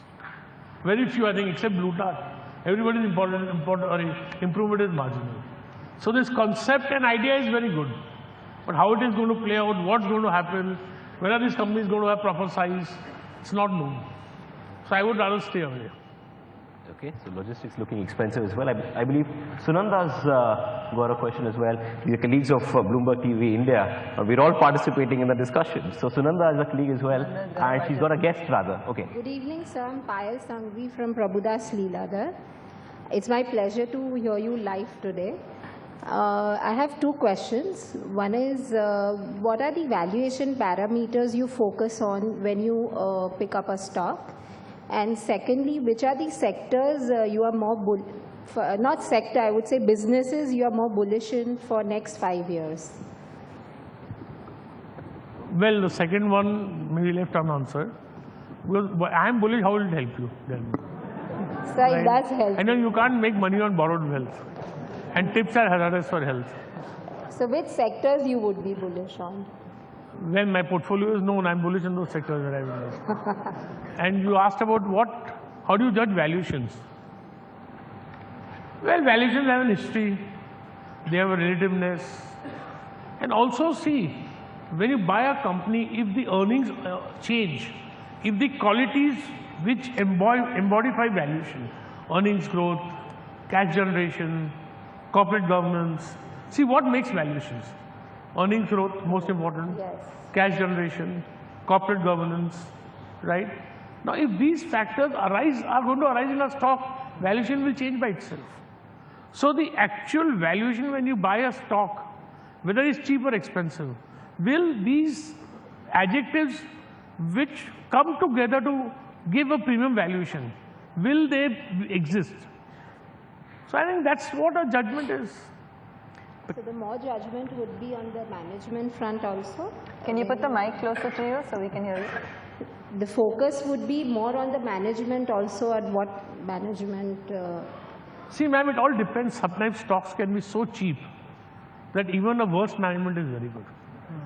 Very few, I think, except Blue Dart. Everybody's improvement is marginal. So this concept and idea is very good. But how it is going to play out, what's going to happen, when are these companies going to have proper size, it's not known. So I would rather stay away. Okay, so logistics looking expensive as well. I believe Sunanda's got a question as well. We are colleagues of Bloomberg TV India. We're all participating in the discussion. So Sunanda is a colleague as well, and she's got a guest rather. Okay. Good evening, sir. I'm Payal Sanghvi from Prabhudas Leeladhar. It's my pleasure to hear you live today. I have 2 questions. One is, what are the valuation parameters you focus on when you pick up a stock? And secondly, which are the sectors you are more not sector, I would say businesses you are more bullish in for next 5 years? Well, the second one may be left unanswered. Because I am bullish, how will it help you then? Sir, it does help. I know you can't make money on borrowed wealth. And tips are hazardous for health. So which sectors you would be bullish on? When my portfolio is known, I'm bullish on those sectors that I invest. And you asked about how do you judge valuations? Well, valuations have an history, they have a relativeness. And also see, when you buy a company, if the earnings change, if the qualities which embody valuation, earnings growth, cash generation, corporate governance, see what makes valuations? Earnings growth, most important, yes. Cash generation, corporate governance, right? Now, if these factors are going to arise in a stock, valuation will change by itself. So the actual valuation when you buy a stock, whether it's cheap or expensive, will these adjectives which come together to give a premium valuation, will they exist? So I think that's what a judgment is. So the more judgment would be on the management front also? Can you put the mic closer to you so we can hear you? The focus would be more on the management also, at what management... See ma'am, it all depends. Sometimes stocks can be so cheap that even the worst management is very good.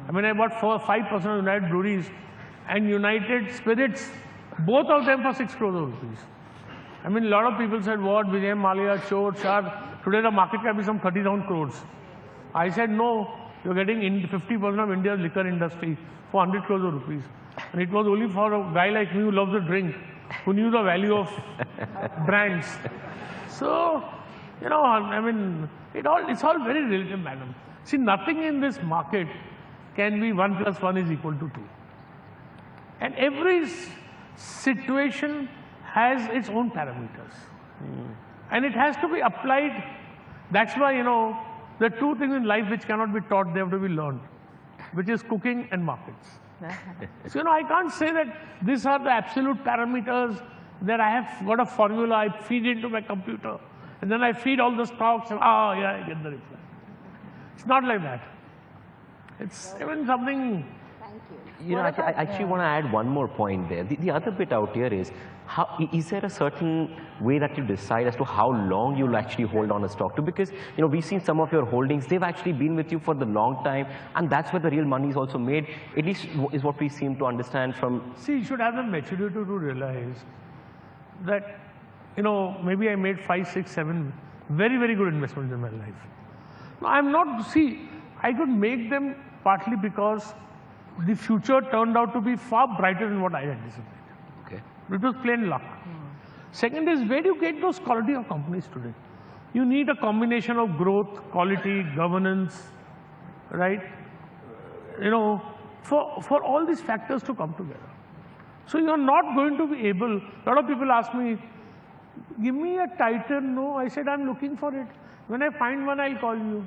I mean, I bought 5% of United Breweries and United Spirits, both of them for 6 crores rupees. I mean, a lot of people said, what, Vijay Mallya, Chor, Shah, today the market cap is some 30,000 crores. I said, no, you're getting 50% of India's liquor industry for 100 crores of rupees. And it was only for a guy like me who loves to drink, who knew the value of brands. So, you know, I mean, it's all very relative, madam. See, nothing in this market can be 1 + 1 is equal to 2. And every situation has its own parameters. And it has to be applied. That's why, you know, there are 2 things in life which cannot be taught, they have to be learned, which is cooking and markets. So, you know, I can't say that these are the absolute parameters, that I have got a formula, I feed into my computer, and then I feed all the stocks, and yeah, I get the reply. It's not like that. It's even something... You know, I actually want to add one more point there. The other bit out here is, is there a certain way that you decide as to how long you'll actually hold on a stock to? Because, you know, we've seen some of your holdings, they've actually been with you for the long time, and that's where the real money is also made, at least is what we seem to understand from... See, you should have the maturity to realize that, you know, maybe I made 5, 6, 7 very, very good investments in my life. Now, I'm not, see, I could make them partly because the future turned out to be far brighter than what I anticipated. Okay. It was plain luck. Second is, where do you get those quality of companies today? You need a combination of growth, quality, governance, right? You know, for all these factors to come together. So you're not going to be able, a lot of people ask me, give me a Titan. No, I said, I'm looking for it. When I find one, I'll call you.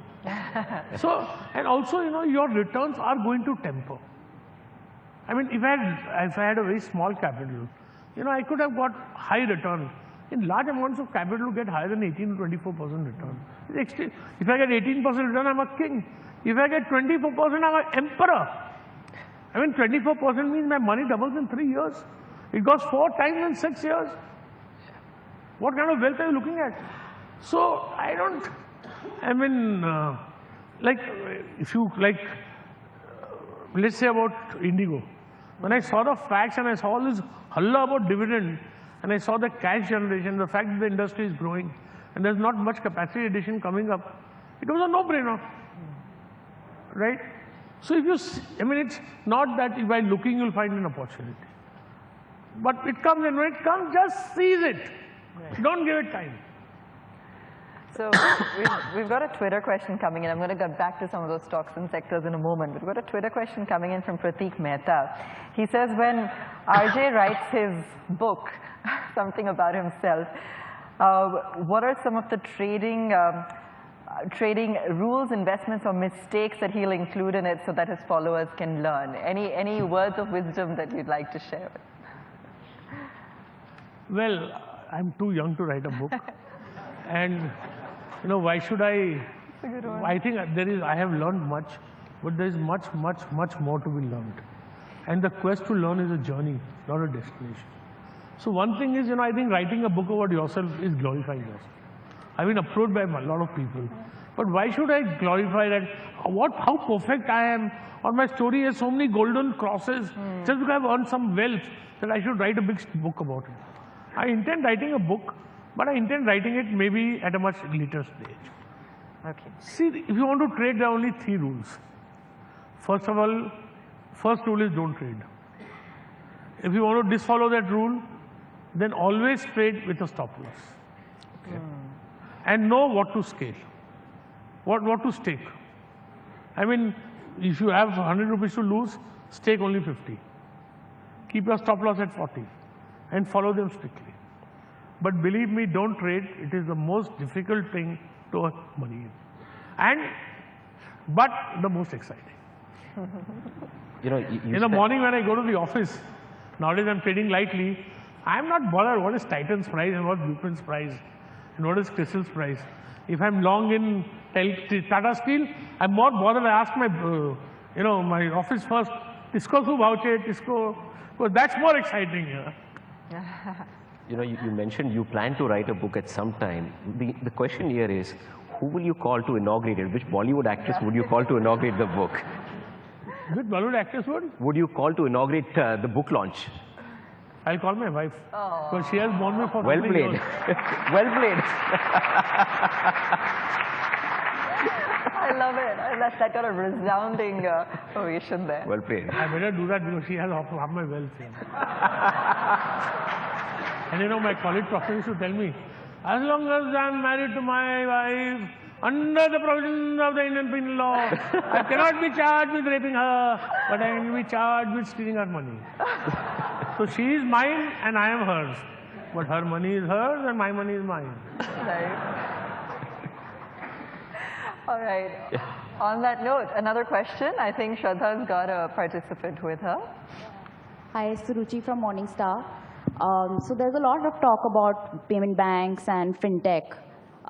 So, and also, you know, your returns are going to temper. I mean, if I had a very small capital, you know, I could have got high return. In large amounts of capital, you get higher than 18 to 24% return. If I get 18% return, I'm a king. If I get 24%, I'm an emperor. I mean, 24% means my money doubles in 3 years. It goes 4 times in 6 years. What kind of wealth are you looking at? So, I mean, like, if you, like, let's say about Indigo. When I saw the facts and I saw all this halla about dividend, and I saw the cash generation, the fact that the industry is growing, and there's not much capacity addition coming up, it was a no-brainer, right? So if you, I mean, it's not that by looking you'll find an opportunity. But it comes, and when it comes, just seize it. Right. Don't give it time. So we've got a Twitter question coming in. I'm going to get back to some of those stocks and sectors in a moment. We've got a Twitter question coming in from Prateek Mehta. He says when RJ writes his book, something about himself, what are some of the trading rules, investments, or mistakes that he'll include in it so that his followers can learn? Any words of wisdom that you'd like to share with? Well, I'm too young to write a book. And, you know, why should I? I think I have learned much, but there is much, much, much more to be learned. And the quest to learn is a journey, not a destination. So one thing is, you know, I think writing a book about yourself is glorifying yourself. I've been approached by a lot of people. But why should I glorify that? How perfect I am, or my story has so many golden crosses, just because I've earned some wealth, that I should write a big book about it. I intend writing a book, but I intend writing it maybe at a much later stage. Okay. See, if you want to trade, there are only 3 rules. First of all, first rule is don't trade. If you want to disfollow that rule, then always trade with a stop loss. Okay. And know what to scale, what to stake. I mean, if you have 100 rupees to lose, stake only 50. Keep your stop loss at 40 and follow them strictly. But believe me, don't trade. It is the most difficult thing to earn money in. But the most exciting. In the morning when I go to the office, nowadays I'm trading lightly, I'm not bothered what is Titan's price and what Blueprint's price and what is Crystal's price. If I'm long in Tata Steel, I'm more bothered. I ask my, my office first, Tisco su voucher, Tisco, because that's more exciting. You mentioned you plan to write a book at some time. The question here is, who will you call to inaugurate it? Which Bollywood actress would you call to inaugurate the book? Which Bollywood actress would you call to inaugurate the book launch? I'll call my wife. Because she has borne me for well played. Well played. I love it. That got a resounding ovation there. Well played. I better do that because she has half my wealth. And my college professor used to tell me, as long as I'm married to my wife, under the provisions of the Indian penal law, I cannot be charged with raping her, but I can be charged with stealing her money. So she is mine and I am hers. But her money is hers and my money is mine. Right. All right. On that note, another question. I think Shraddha's got a participant with her. Hi, Suruchi from Morningstar. So there's a lot of talk about payment banks and fintech.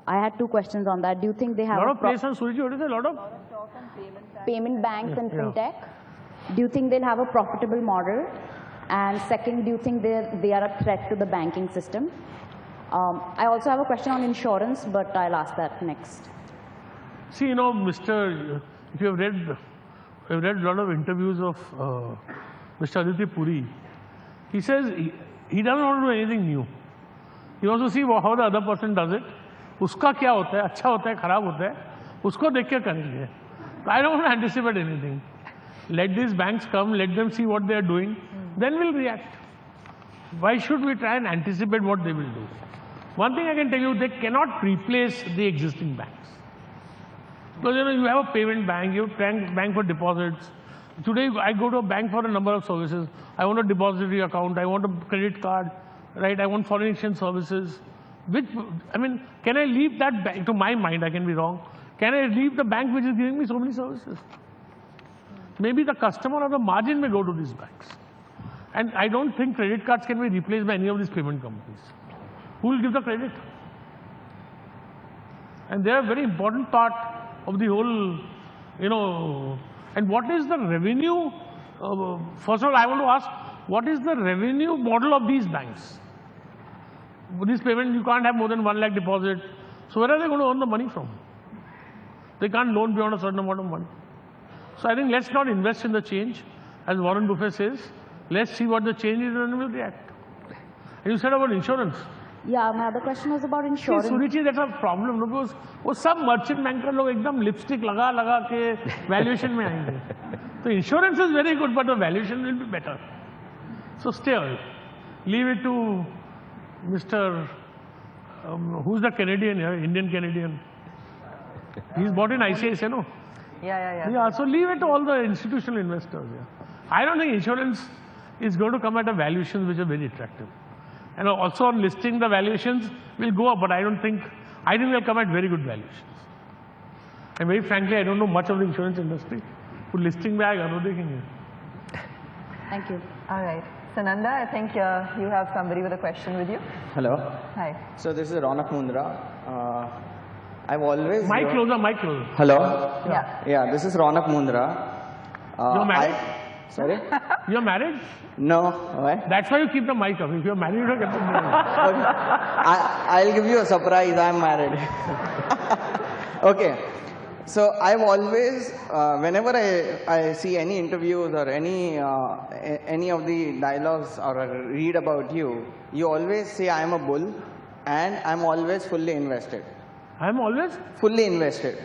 I had 2 questions on that. Do you think they have a lot of place on Suruchi? What is a lot of talk on payment banks and fintech? Do you think they'll have a profitable model? And second, do you think they are a threat to the banking system? I also have a question on insurance, but I'll ask that next. See, if you have read a lot of interviews of Mr. Aditya Puri, he says he doesn't want to do anything new. He wants to see how the other person does it. Uska kya hota hai, अच्छा होता है, खराब होता है, उसको देख के करेंगे. I don't want to anticipate anything. Let these banks come, let them see what they are doing, then we'll react. Why should we try and anticipate what they will do? One thing I can tell you, they cannot replace the existing banks. Because you have a payment bank, you have a bank for deposits. Today I go to a bank for a number of services. I want a depository account, I want a credit card, right? I want foreign exchange services. Can I leave that bank? To my mind, I can be wrong. Can I leave the bank which is giving me so many services? Maybe the customer or the margin may go to these banks. And I don't think credit cards can be replaced by any of these payment companies. Who will give the credit? And they are a very important part of the whole, and what is the revenue? First of all, I want to ask, what is the revenue model of these banks? With this payment, you can't have more than 1 lakh deposit. So where are they going to earn the money from? They can't loan beyond a certain amount of money. So I think let's not invest in the change. As Warren Buffett says, let's see what the change is and then we'll react. And you said about insurance. Yeah, my other question was about insurance. See, Suruchi, that's a problem because वो सब merchant banker लोग एकदम lipstick लगा के valuation में आएंगे. So insurance is very good, but the valuation will be better. So stay away. Leave it to Mr. Who's the Canadian here? Indian Canadian. He's bought in ICICI, no? Yeah. So leave it to all the institutional investors. Yeah. I don't think insurance is going to come at a valuations which are very attractive. And also on listing, the valuations will go up, but I think they'll come at very good valuations. And very frankly, I don't know much of the insurance industry. Put listing bag, Thank you. All right. Sananda, I think you have somebody with a question with you. Hello. Hi. So this is Ronak Mundra. I've always... Mic closer. Hello. Yeah, this is Ronak Mundra. You're married? Sorry? You're married? No. Why? That's why you keep the mic up. If you're married, you don't keep the mic up. I'll give you a surprise. I'm married. Okay. So I've always, whenever I see any interviews or any of the dialogues or read about you, you always say I'm a bull and I'm always fully invested. I'm always? Fully invested.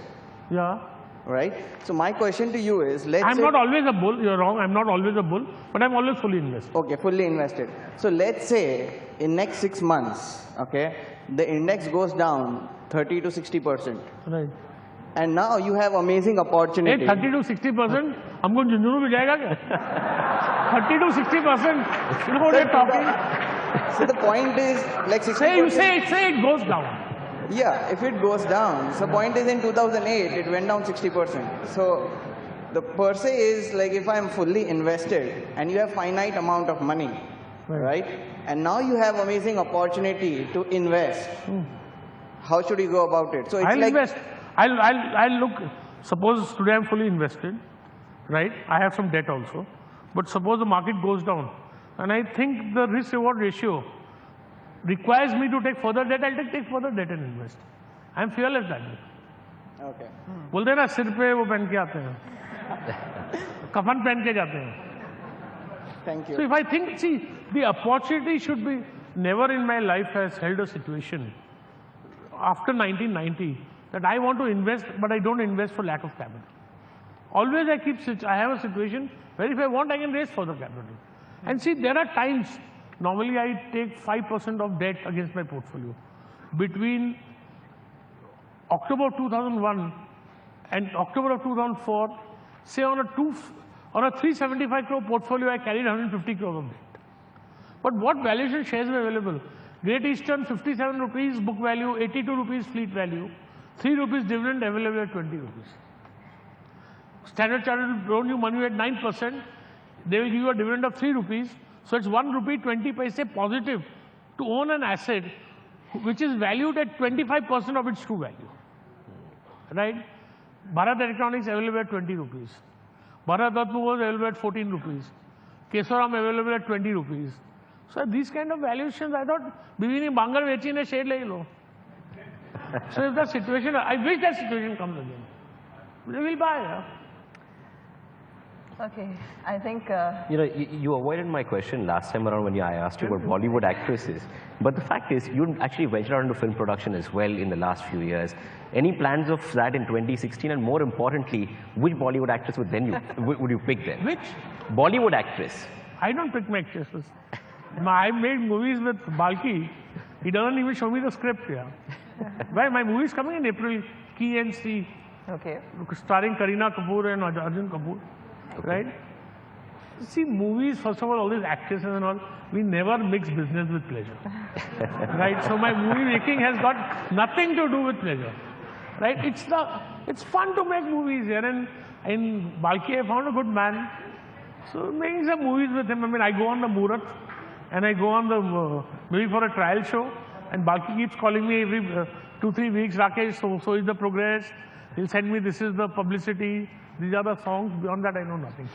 Yeah. Right? So my question to you is, I'm not always a bull, you're wrong, I'm not always a bull, but I'm always fully invested. Okay, fully invested. So let's say in next 6 months, okay, the index goes down 30 to 60%. Right. And now you have amazing opportunity. Hey, 30 to 60%? हमको झुंझुनू भी जाएगा क्या? 30 to 60%? You know what you're talking? So the point is, like 60%. Say it goes down. Yeah, if it goes down. So point is in 2008, it went down 60%. So the per se is like if I'm fully invested and you have finite amount of money, right? And now you have amazing opportunity to invest. How should you go about it? So it's I'll invest. I'll look, suppose today I'm fully invested, right? I have some debt also. But suppose the market goes down and I think the risk reward ratio requires me to take further debt, I'll take further debt and invest. I'm fearless that way. Okay. बोलते हैं ना सिर पे वो पहन के आते हैं, कफन पहन के जाते हैं. Thank you. So if I think, see, the opportunity should be, never in my life has held a situation after 1990 that I want to invest, but I don't invest for lack of capital. Always I have a situation where if I want, I can raise further capital. And see, there are times, normally I take 5% of debt against my portfolio. Between October 2001 and October of 2004, say on a 375 crore portfolio, I carried 150 crore of debt. But what valuation shares were available? Great Eastern, 57 rupees book value, 82 rupees fleet value, 3 rupees dividend available at 20 rupees. Standard Chartered will loan you money at 9%. They will give you a dividend of 3 rupees. So it's 1 rupee 20 paise positive to own an asset which is valued at 25% of its true value. Right? Bharat Electronics available at 20 rupees. Bharat Dattu was available at 14 rupees. Kesoram available at 20 rupees. So these kind of valuations, I thought, Bivini Bangal vechi ne share le lo. So if that situation, I wish that situation comes again. They will buy. Yeah? Okay, I think... You avoided my question last time around when I asked you about Bollywood actresses. But the fact is, you actually ventured out into film production as well in the last few years. Any plans of that in 2016? And more importantly, which Bollywood actress would you pick then? Which? Bollywood actress. I don't pick my actresses. I made movies with Balki. He doesn't even show me the script here. Why? My movie is coming in April, Key and See. Okay. Starring Kareena Kapoor and Arjun Kapoor. Okay. Right? See, movies, first of all these actresses and all, we never mix business with pleasure. Right? So my movie making has got nothing to do with pleasure. Right? It's fun to make movies here, and in Balki I found a good man. So making some movies with him. I mean, I go on the Murat and I go on the maybe for a trial show, and Balki keeps calling me every 2-3 weeks, Rakesh, so is the progress. He'll send me, this is the publicity, these are the songs. Beyond that, I know nothing.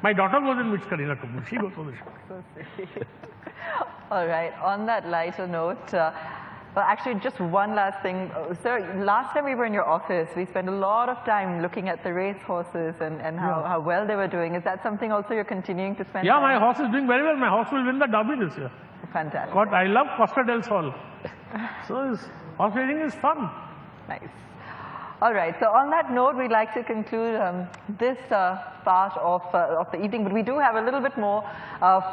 My daughter goes in with Kareena Kapoor. She goes for the show. So sweet. All right. On that lighter note, well, actually, just one last thing. Sir, last time we were in your office, we spent a lot of time looking at the race horses and how well they were doing. Is that something also you're continuing to spend time? My horse is doing very well. My horse will win the Derby this year. Fantastic. I love Costa del Sol. So horse racing is fun. Nice. All right. So on that note, we'd like to conclude this part of the evening. But we do have a little bit more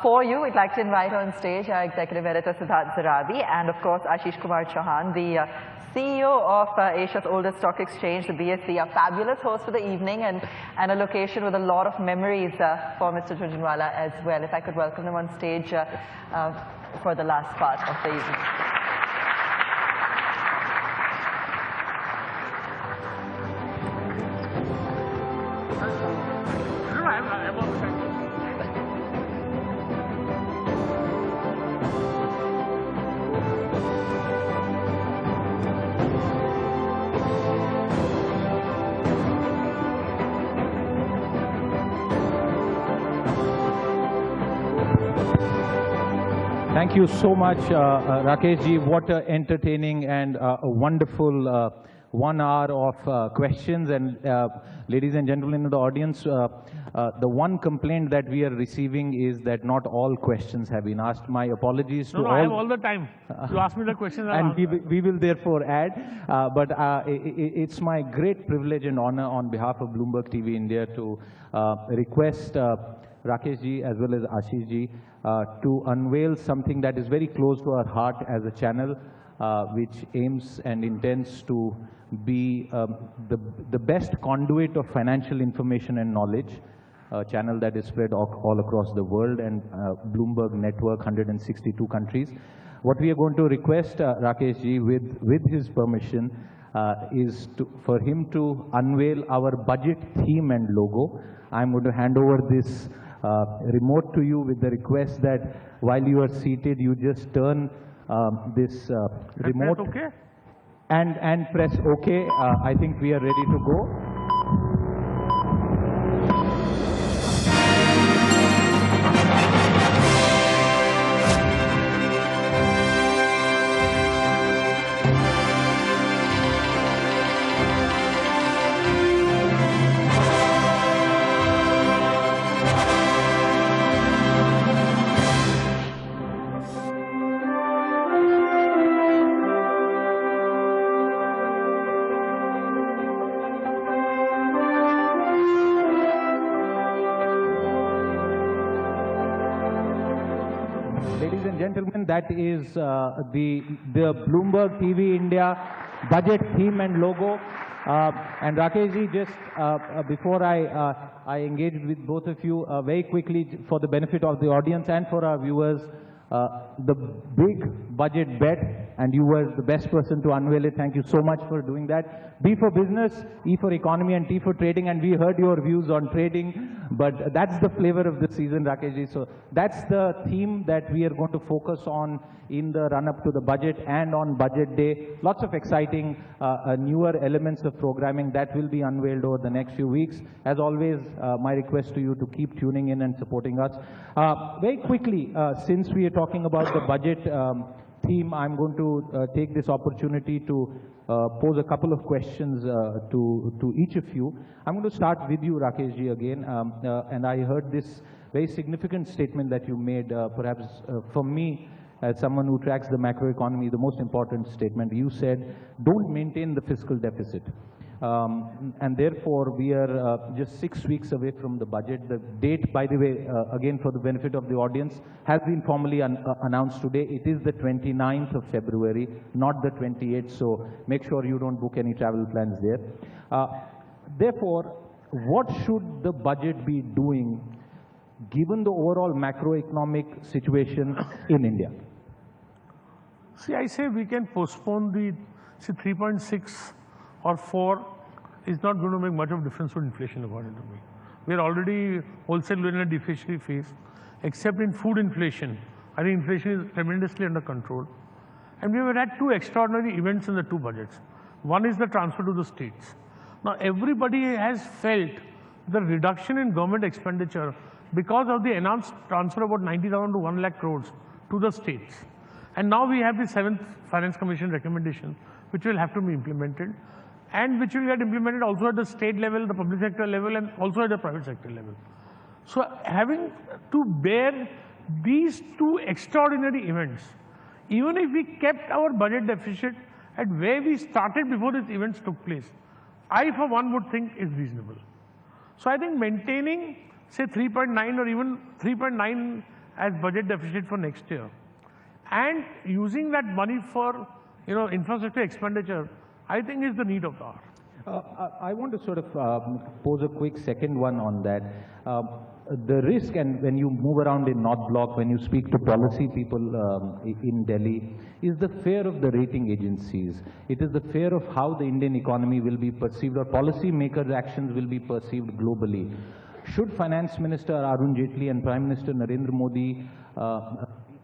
for you. We'd like to invite on stage our Executive Editor, Siddharth Zarabi, and of course, Ashish Kumar Chauhan, the CEO of Asia's oldest stock exchange, the BSE, a fabulous host for the evening and a location with a lot of memories for Mr. Jhunjhunwala as well. If I could welcome them on stage for the last part of the evening. Thank you so much, Rakesh ji. What an entertaining and a wonderful 1 hour of questions. And ladies and gentlemen in the audience, the one complaint that we are receiving is that not all questions have been asked. My apologies to all. I have all the time. You ask me the questions. And we will therefore add. But it's my great privilege and honor on behalf of Bloomberg TV India to request Rakesh ji as well as Ashish ji to unveil something that is very close to our heart as a channel, which aims and intends to be the best conduit of financial information and knowledge, a channel that is spread all across the world, and Bloomberg network, 162 countries. What we are going to request Rakesh ji, with his permission, is for him to unveil our budget theme and logo. I'm going to hand over this remote to you with the request that while you are seated, you just turn this remote and press OK. I think we are ready to go. Gentlemen, that is the Bloomberg TV India budget theme and logo. And Rakesh ji, just before I engage with both of you, very quickly for the benefit of the audience and for our viewers, the big budget bet, and you were the best person to unveil it. Thank you so much for doing that. B for business, E for economy, and T for trading. And we heard your views on trading, but that's the flavor of the season, Rakesh ji. So that's the theme that we are going to focus on in the run-up to the budget and on budget day. Lots of exciting newer elements of programming that will be unveiled over the next few weeks. As always, my request to you to keep tuning in and supporting us. Very quickly, since we are talking about the budget theme, I'm going to take this opportunity to pose a couple of questions to each of you. I'm going to start with you, Rakesh ji, again. And I heard this very significant statement that you made, perhaps for me, as someone who tracks the macroeconomy, the most important statement. You said, don't maintain the fiscal deficit. And therefore, we are just 6 weeks away from the budget. The date, by the way, again, for the benefit of the audience, has been formally announced today. It is the 29th of February, not the 28th. So make sure you don't book any travel plans there. Therefore, what should the budget be doing given the overall macroeconomic situation in India? See, I say we can postpone the 3.6 or 4 is not going to make much of a difference to inflation, according to me. We are already wholesale in a deflationary phase, except in food inflation. I think inflation is tremendously under control. And we have had two extraordinary events in the two budgets. One is the transfer to the states. Now, everybody has felt the reduction in government expenditure because of the announced transfer of about 90,000 to 1 lakh crores to the states. And now we have the 7th Finance Commission recommendation, which will have to be implemented, and which will get implemented also at the state level, the public sector level, and also at the private sector level. So having to bear these two extraordinary events, even if we kept our budget deficit at where we started before these events took place, I for one would think is reasonable. So I think maintaining, say, 3.9 or even 3.9 as budget deficit for next year, and using that money for infrastructure expenditure, I think is the need of the hour. I want to sort of pose a quick second one on that. The risk, and when you move around in North Block, when you speak to policy people in Delhi, is the fear of the rating agencies. It is the fear of how the Indian economy will be perceived, or policy makers' actions will be perceived globally. Should Finance Minister Arun Jaitley and Prime Minister Narendra Modi be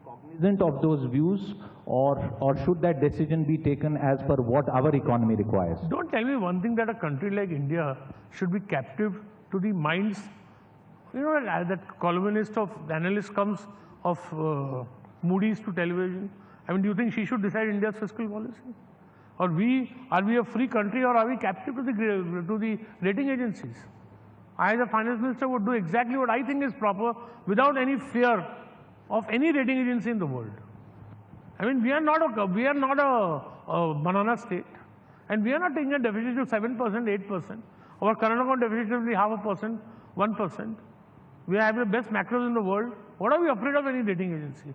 cognizant of those views, or should that decision be taken as per what our economy requires? Don't tell me one thing, that a country like India should be captive to the minds, that columnist of the analyst comes of Moody's to television. I mean, do you think she should decide India's fiscal policy? Or are we a free country, or are we captive to the rating agencies? I, as a finance minister, would do exactly what I think is proper without any fear of any rating agency in the world. I mean, we are not a banana state, and we are not taking a deficit of 7%, 8%. Our current account deficit will be 0.5%, 1%. We have the best macros in the world. What are we afraid of any rating agency?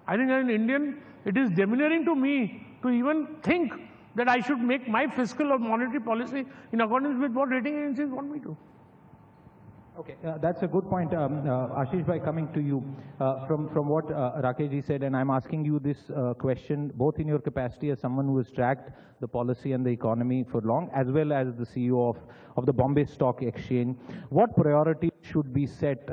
I think as an Indian, it is demeaning to me to even think that I should make my fiscal or monetary policy in accordance with what rating agencies want me to. Okay, that's a good point. Ashish bhai, coming to you, from what Rakesh ji said, and I'm asking you this question both in your capacity as someone who has tracked the policy and the economy for long, as well as the CEO of the Bombay Stock Exchange. What priorities should be set?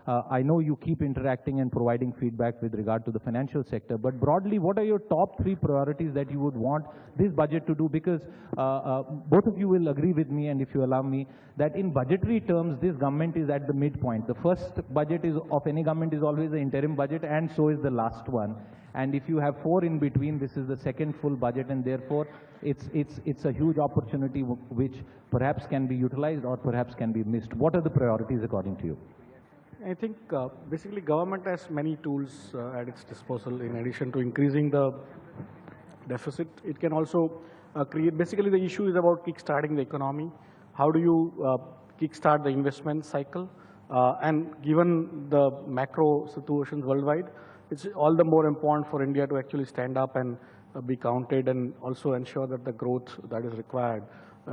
I know you keep interacting and providing feedback with regard to the financial sector, but broadly, what are your top 3 priorities that you would want this budget to do? Because both of you will agree with me, and if you allow me, that in budgetary terms, this government is at the midpoint. The first budget of any government is always the interim budget, and so is the last one. And if you have 4 in between, this is the second full budget, and therefore it's a huge opportunity which perhaps can be utilized or perhaps can be missed. What are the priorities according to you? I think basically government has many tools at its disposal. In addition to increasing the deficit, it can also create, basically the issue is about kick-starting the economy. How do you kick-start the investment cycle? And given the macro situations worldwide, it's all the more important for India to actually stand up and be counted, and also ensure that the growth that is required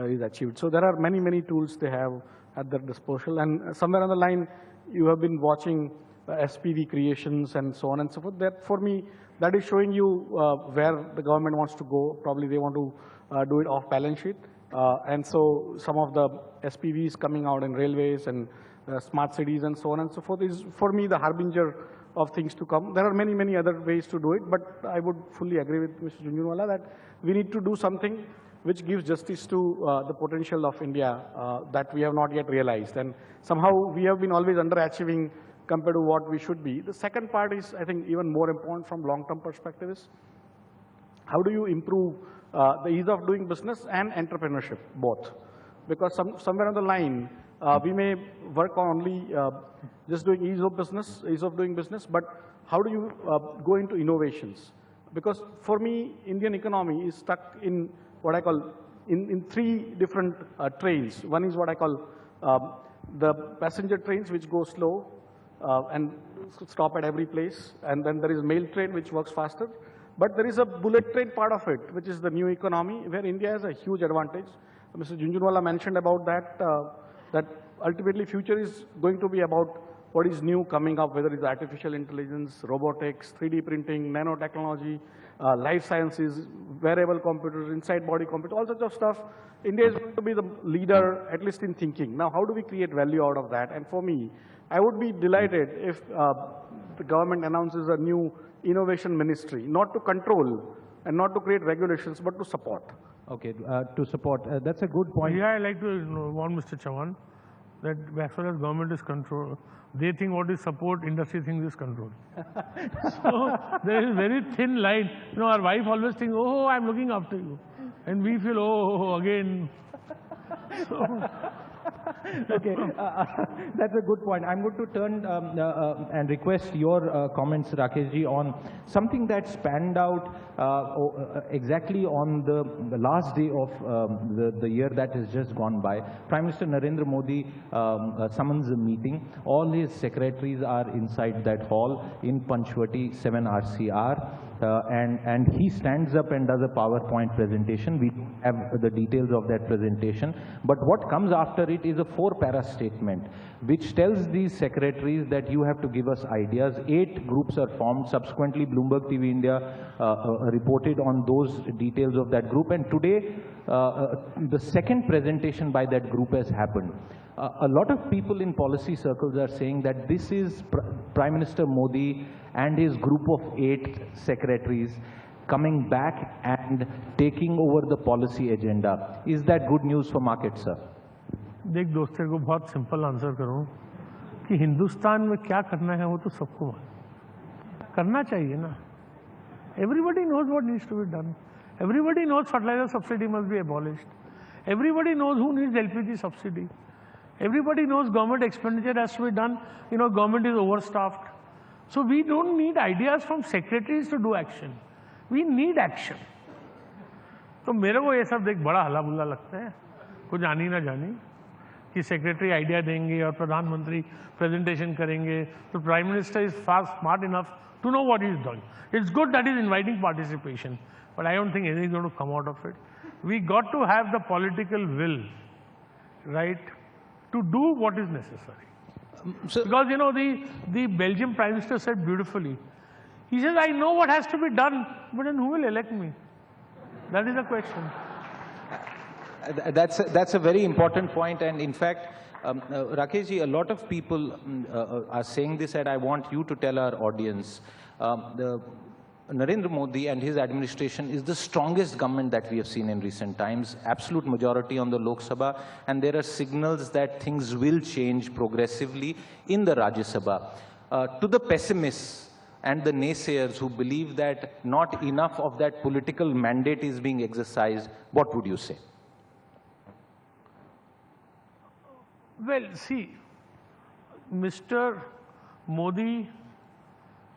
is achieved. So there are many, many tools they have at their disposal. And somewhere on the line, you have been watching SPV creations and so on and so forth. That, for me, that is showing you where the government wants to go. Probably they want to do it off balance sheet. And so some of the SPVs coming out in railways and smart cities and so on and so forth is, for me, the harbinger of things to come. There are many, many other ways to do it, but I would fully agree with Mr. Jhunjhunwala that we need to do something which gives justice to the potential of India that we have not yet realized. And somehow we have been always underachieving compared to what we should be. The second part is, I think, even more important from long-term perspective is, how do you improve the ease of doing business and entrepreneurship, both? Because somewhere on the line, we may work on only just doing ease of doing business, but how do you go into innovations? Because for me, Indian economy is stuck in what I call, in 3 different trains. One is what I call the passenger trains, which go slow and stop at every place. And then there is mail train, which works faster. But there is a bullet train part of it, which is the new economy, where India has a huge advantage. Mr. Jhunjhunwala mentioned about that, that ultimately future is going to be about what is new coming up, whether it's artificial intelligence, robotics, 3D printing, nanotechnology, life sciences, wearable computers, inside body computers, all sorts of stuff. India is going to be the leader, at least in thinking. Now, how do we create value out of that? And for me, I would be delighted if the government announces a new innovation ministry, not to control and not to create regulations, but to support. Okay, to support. That's a good point. Yeah, I like to warn Mr. Chavan that as far as government is control, they think what is support, industry thinks is control. So there is a very thin line. You know, our wife always thinks, oh, I'm looking after you. And we feel, oh, again. So, okay, that's a good point. I'm going to turn and request your comments, Rakesh ji, on something that spanned out exactly on the last day of the year that has just gone by. Prime Minister Narendra Modi summons a meeting. All his secretaries are inside that hall in Panchvati 7 RCR. And he stands up and does a PowerPoint presentation. We have the details of that presentation. But what comes after it is a 4-para statement, which tells these secretaries that you have to give us ideas. 8 groups are formed. Subsequently, Bloomberg TV India reported on those details of that group. And today, the second presentation by that group has happened. A lot of people in policy circles are saying that this is Prime Minister Modi and his group of 8 secretaries coming back and taking over the policy agenda. Is that good news for market, sir? देख दोस्तों को बहुत simple answer करूं कि हिंदुस्तान में क्या करना है वो तो सबको करना चाहिए ना. Everybody knows what needs to be done. Everybody knows fertilizer subsidy must be abolished. Everybody knows who needs LPG subsidy. Everybody knows government expenditure has to be done. Government is overstaffed. So we don't need ideas from secretaries to do action. We need action. तो मेरे को ये सब देख बड़ा हल्ला बुल्ला लगता है, कुछ जानी ना जानी कि सेक्रेटरी आइडिया देंगे और प्रधानमंत्री प्रेजेंटेशन करेंगे, तो prime minister is far smart enough to know what is doing. It's good that he's inviting participation, but I don't think anything is going to come out of it. We got to have the political will, right, to do what is necessary. Because the Belgian Prime Minister said beautifully. He says, I know what has to be done, but then who will elect me? That is the question. That's a very important point, and in fact, Rakesh ji, a lot of people are saying this, and I want you to tell our audience. Narendra Modi and his administration is the strongest government that we have seen in recent times, absolute majority on the Lok Sabha, and there are signals that things will change progressively in the Rajya Sabha. To the pessimists and the naysayers who believe that not enough of that political mandate is being exercised, what would you say? Well, see, Mr. Modi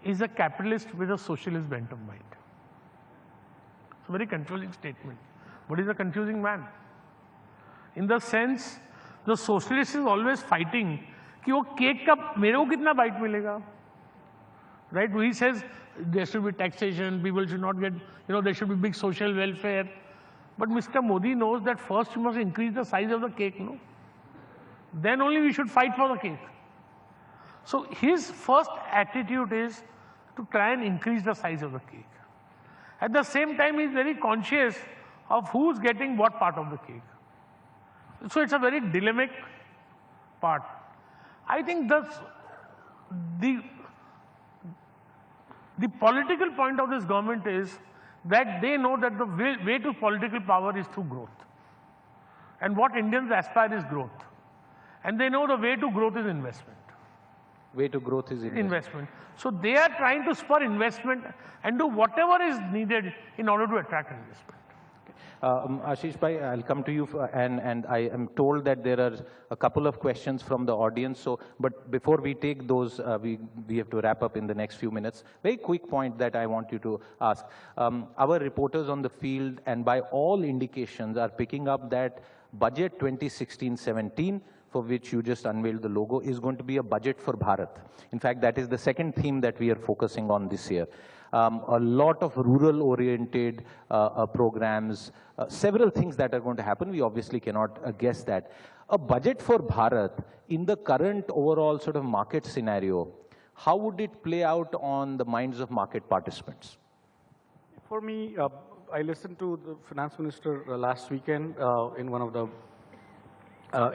is a capitalist with a socialist bent of mind. It's a very confusing statement, but he's a confusing man. In the sense, the socialist is always fighting कि वो cake का मेरे को कितना bite मिलेगा, right? He says there should be taxation, people should not get, there should be big social welfare. But Mr. Modi knows that first you must increase the size of the cake, no? Then only we should fight for the cake. So his first attitude is to try and increase the size of the cake. At the same time, he is very conscious of who's getting what part of the cake. So it's a very dilemmic part. I think the political point of this government is that they know that the way to political power is through growth. And what Indians aspire is growth. And they know the way to growth is investment. Way to growth is investment. So they are trying to spur investment and do whatever is needed in order to attract investment. Ashish Bhai, I'll come to you, and I am told that there are a couple of questions from the audience. So, but before we take those, we have to wrap up in the next few minutes. Very quick point that I want you to ask. Our reporters on the field, and by all indications, are picking up that budget 2016-17, for which you just unveiled the logo, is going to be a budget for Bharat. In fact, that is the second theme that we are focusing on this year. A lot of rural-oriented programs, several things that are going to happen. We obviously cannot guess that. A budget for Bharat, in the current overall sort of market scenario, how would it play out on the minds of market participants? For me, I listened to the finance minister last weekend in one of the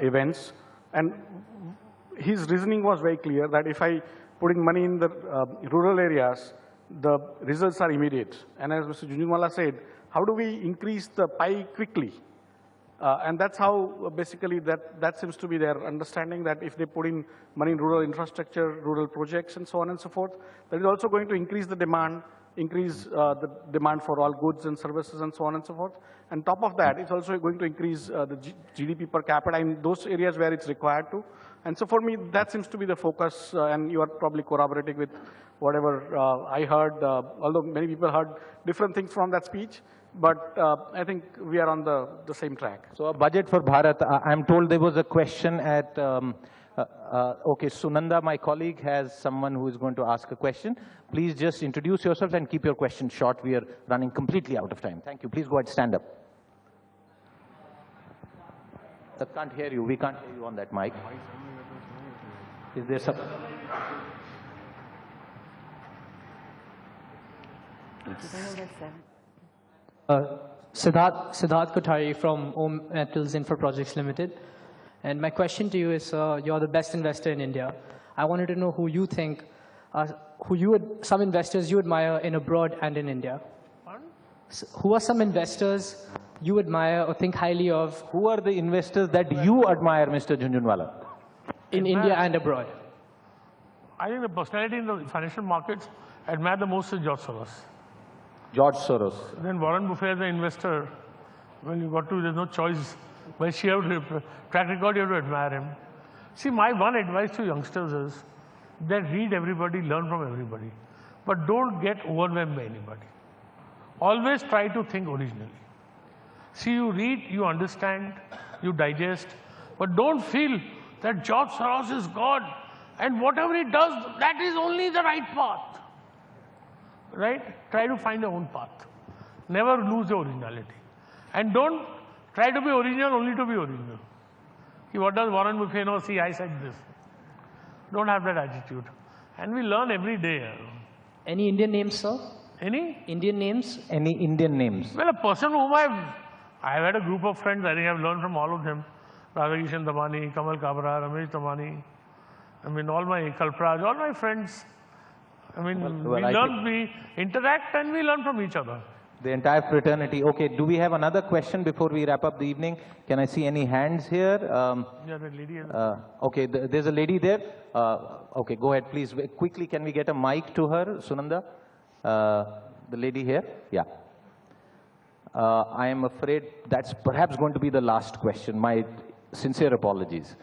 events, and his reasoning was very clear that if I putting money in the rural areas, the results are immediate. And as Mr. Jhunjhunwala said, how do we increase the pie quickly? And that's how basically that seems to be their understanding, that if they put in money in rural infrastructure, rural projects, and so on and so forth, that is also going to increase the demand, the demand for all goods and services and so on and so forth. And top of that, it's also going to increase the GDP per capita in those areas where it's required to. And so for me, that seems to be the focus, and you are probably corroborating with whatever I heard, although many people heard different things from that speech. But I think we are on the same track. So a budget for Bharat, I'm told there was a question at, okay, Sunanda, my colleague, has someone who is going to ask a question. Please just introduce yourself and keep your question short. We are running completely out of time. Thank you. Please go ahead, stand up. I can't hear you. We can't hear you on that mic. Is there some? Siddharth Kothari from Om Metals Infra Projects Limited. And my question to you is, you're the best investor in India. I wanted to know who you think, some investors you admire in abroad and in India. Who are some investors you admire or think highly of? Who are the investors that you admire, Mr. Jhunjhunwala? In India and abroad. I think the personality in the financial markets I admire the most is George Soros. George Soros. Then Warren Buffett as an investor, well, you got to, there's no choice. By sheer track record, you have to admire him. See, my one advice to youngsters is that read everybody, learn from everybody. But don't get overwhelmed by anybody. Always try to think originally. See, you read, you understand, you digest, but don't feel that George Soros is God and whatever he does, that is only the right path. Right? Try to find your own path. Never lose your originality. And don't try to be original only to be original. See, what does Warren Buffett know? See, I said this. Don't have that attitude. And we learn every day. Any Indian names, sir? Any? Indian names? Any Indian names? Well, a person whom I've had a group of friends, I think I've learned from all of them. Rakesh Jhunjhunwala, Kamal Kabra, Ramesh Tamani. I mean, all my Kalpraj, all my friends. I mean, we learn, we interact and we learn from each other. The entire fraternity. Okay, do we have another question before we wrap up the evening? Can I see any hands here? Yeah, the lady. Okay, there's a lady there. Okay, go ahead, please. Quickly, can we get a mic to her, Sunanda? The lady here? Yeah. I am afraid that's perhaps going to be the last question. My sincere apologies.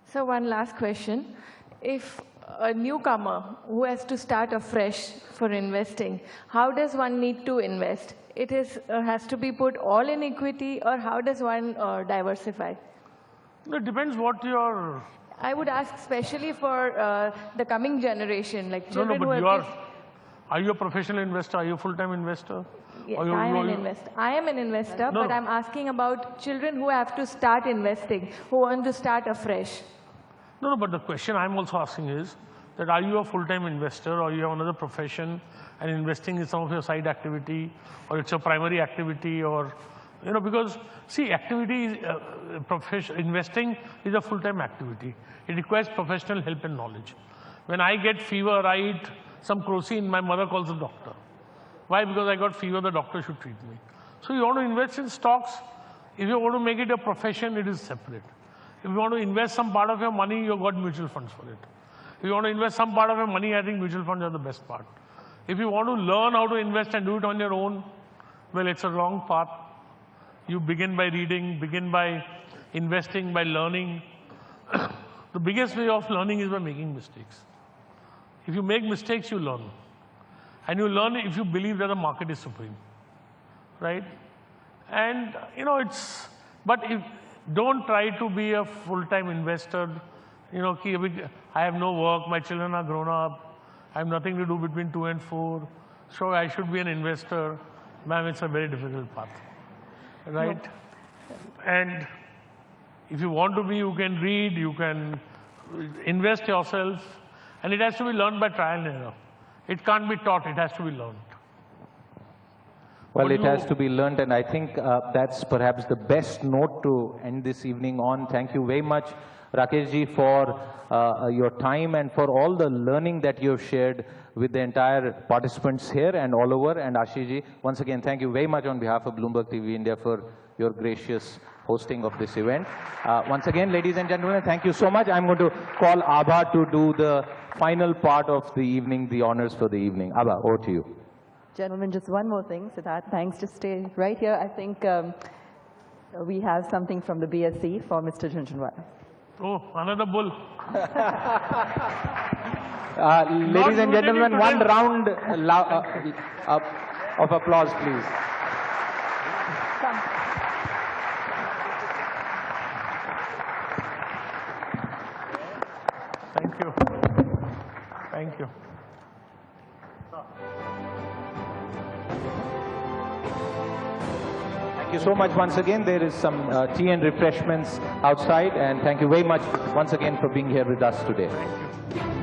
So one last question. If a newcomer who has to start afresh for investing, how does one need to invest? It has to be put all in equity, or how does one diversify? It depends what your... I would ask especially for the coming generation, like children but who are you a professional investor? Are you a full-time investor? Yes, I am an investor. I am an investor, but I'm asking about children who have to start investing, who want to start afresh. No, but the question I'm also asking is that are you a full-time investor, or you have another profession and investing is some of your side activity, or it's your primary activity, or, you know, because see, activity is, investing is a full-time activity. It requires professional help and knowledge. When I get fever, I eat some crocin, my mother calls the doctor. Why? Because I got fever, the doctor should treat me. So you want to invest in stocks, if you want to make it a profession, it is separate. If you want to invest some part of your money, you've got mutual funds for it. If you want to invest some part of your money, I think mutual funds are the best part. If you want to learn how to invest and do it on your own, well, it's a wrong path. You begin by reading, begin by investing, by learning. The biggest way of learning is by making mistakes. If you make mistakes, you learn. And you learn if you believe that the market is supreme. Right? And, you know, don't try to be a full-time investor. You know, I have no work, my children are grown up, I have nothing to do between 2 and 4, so I should be an investor. Ma'am, it's a very difficult path. Right? No. And if you want to be, you can read, you can invest yourself, and it has to be learned by trial and error. It can't be taught, it has to be learned. Well, it has to be learned, and I think that's perhaps the best note to end this evening on. Thank you very much, Rakesh ji, for your time and for all the learning that you have shared with the entire participants here and all over. And Ashish ji, once again, thank you very much on behalf of Bloomberg TV India for your gracious hosting of this event. Once again, ladies and gentlemen, thank you so much. I'm going to call Abha to do the final part of the evening, the honors for the evening. Abha, over to you. Gentlemen, just one more thing, Siddharth. Thanks. Just stay right here. I think we have something from the BSE for Mr. Jhunjhunwala. Oh, another bull. Ladies and gentlemen, one round of applause, please. Thank you. Thank you. Thank you so much once again. There is some tea and refreshments outside, and thank you very much once again for being here with us today. Thank you.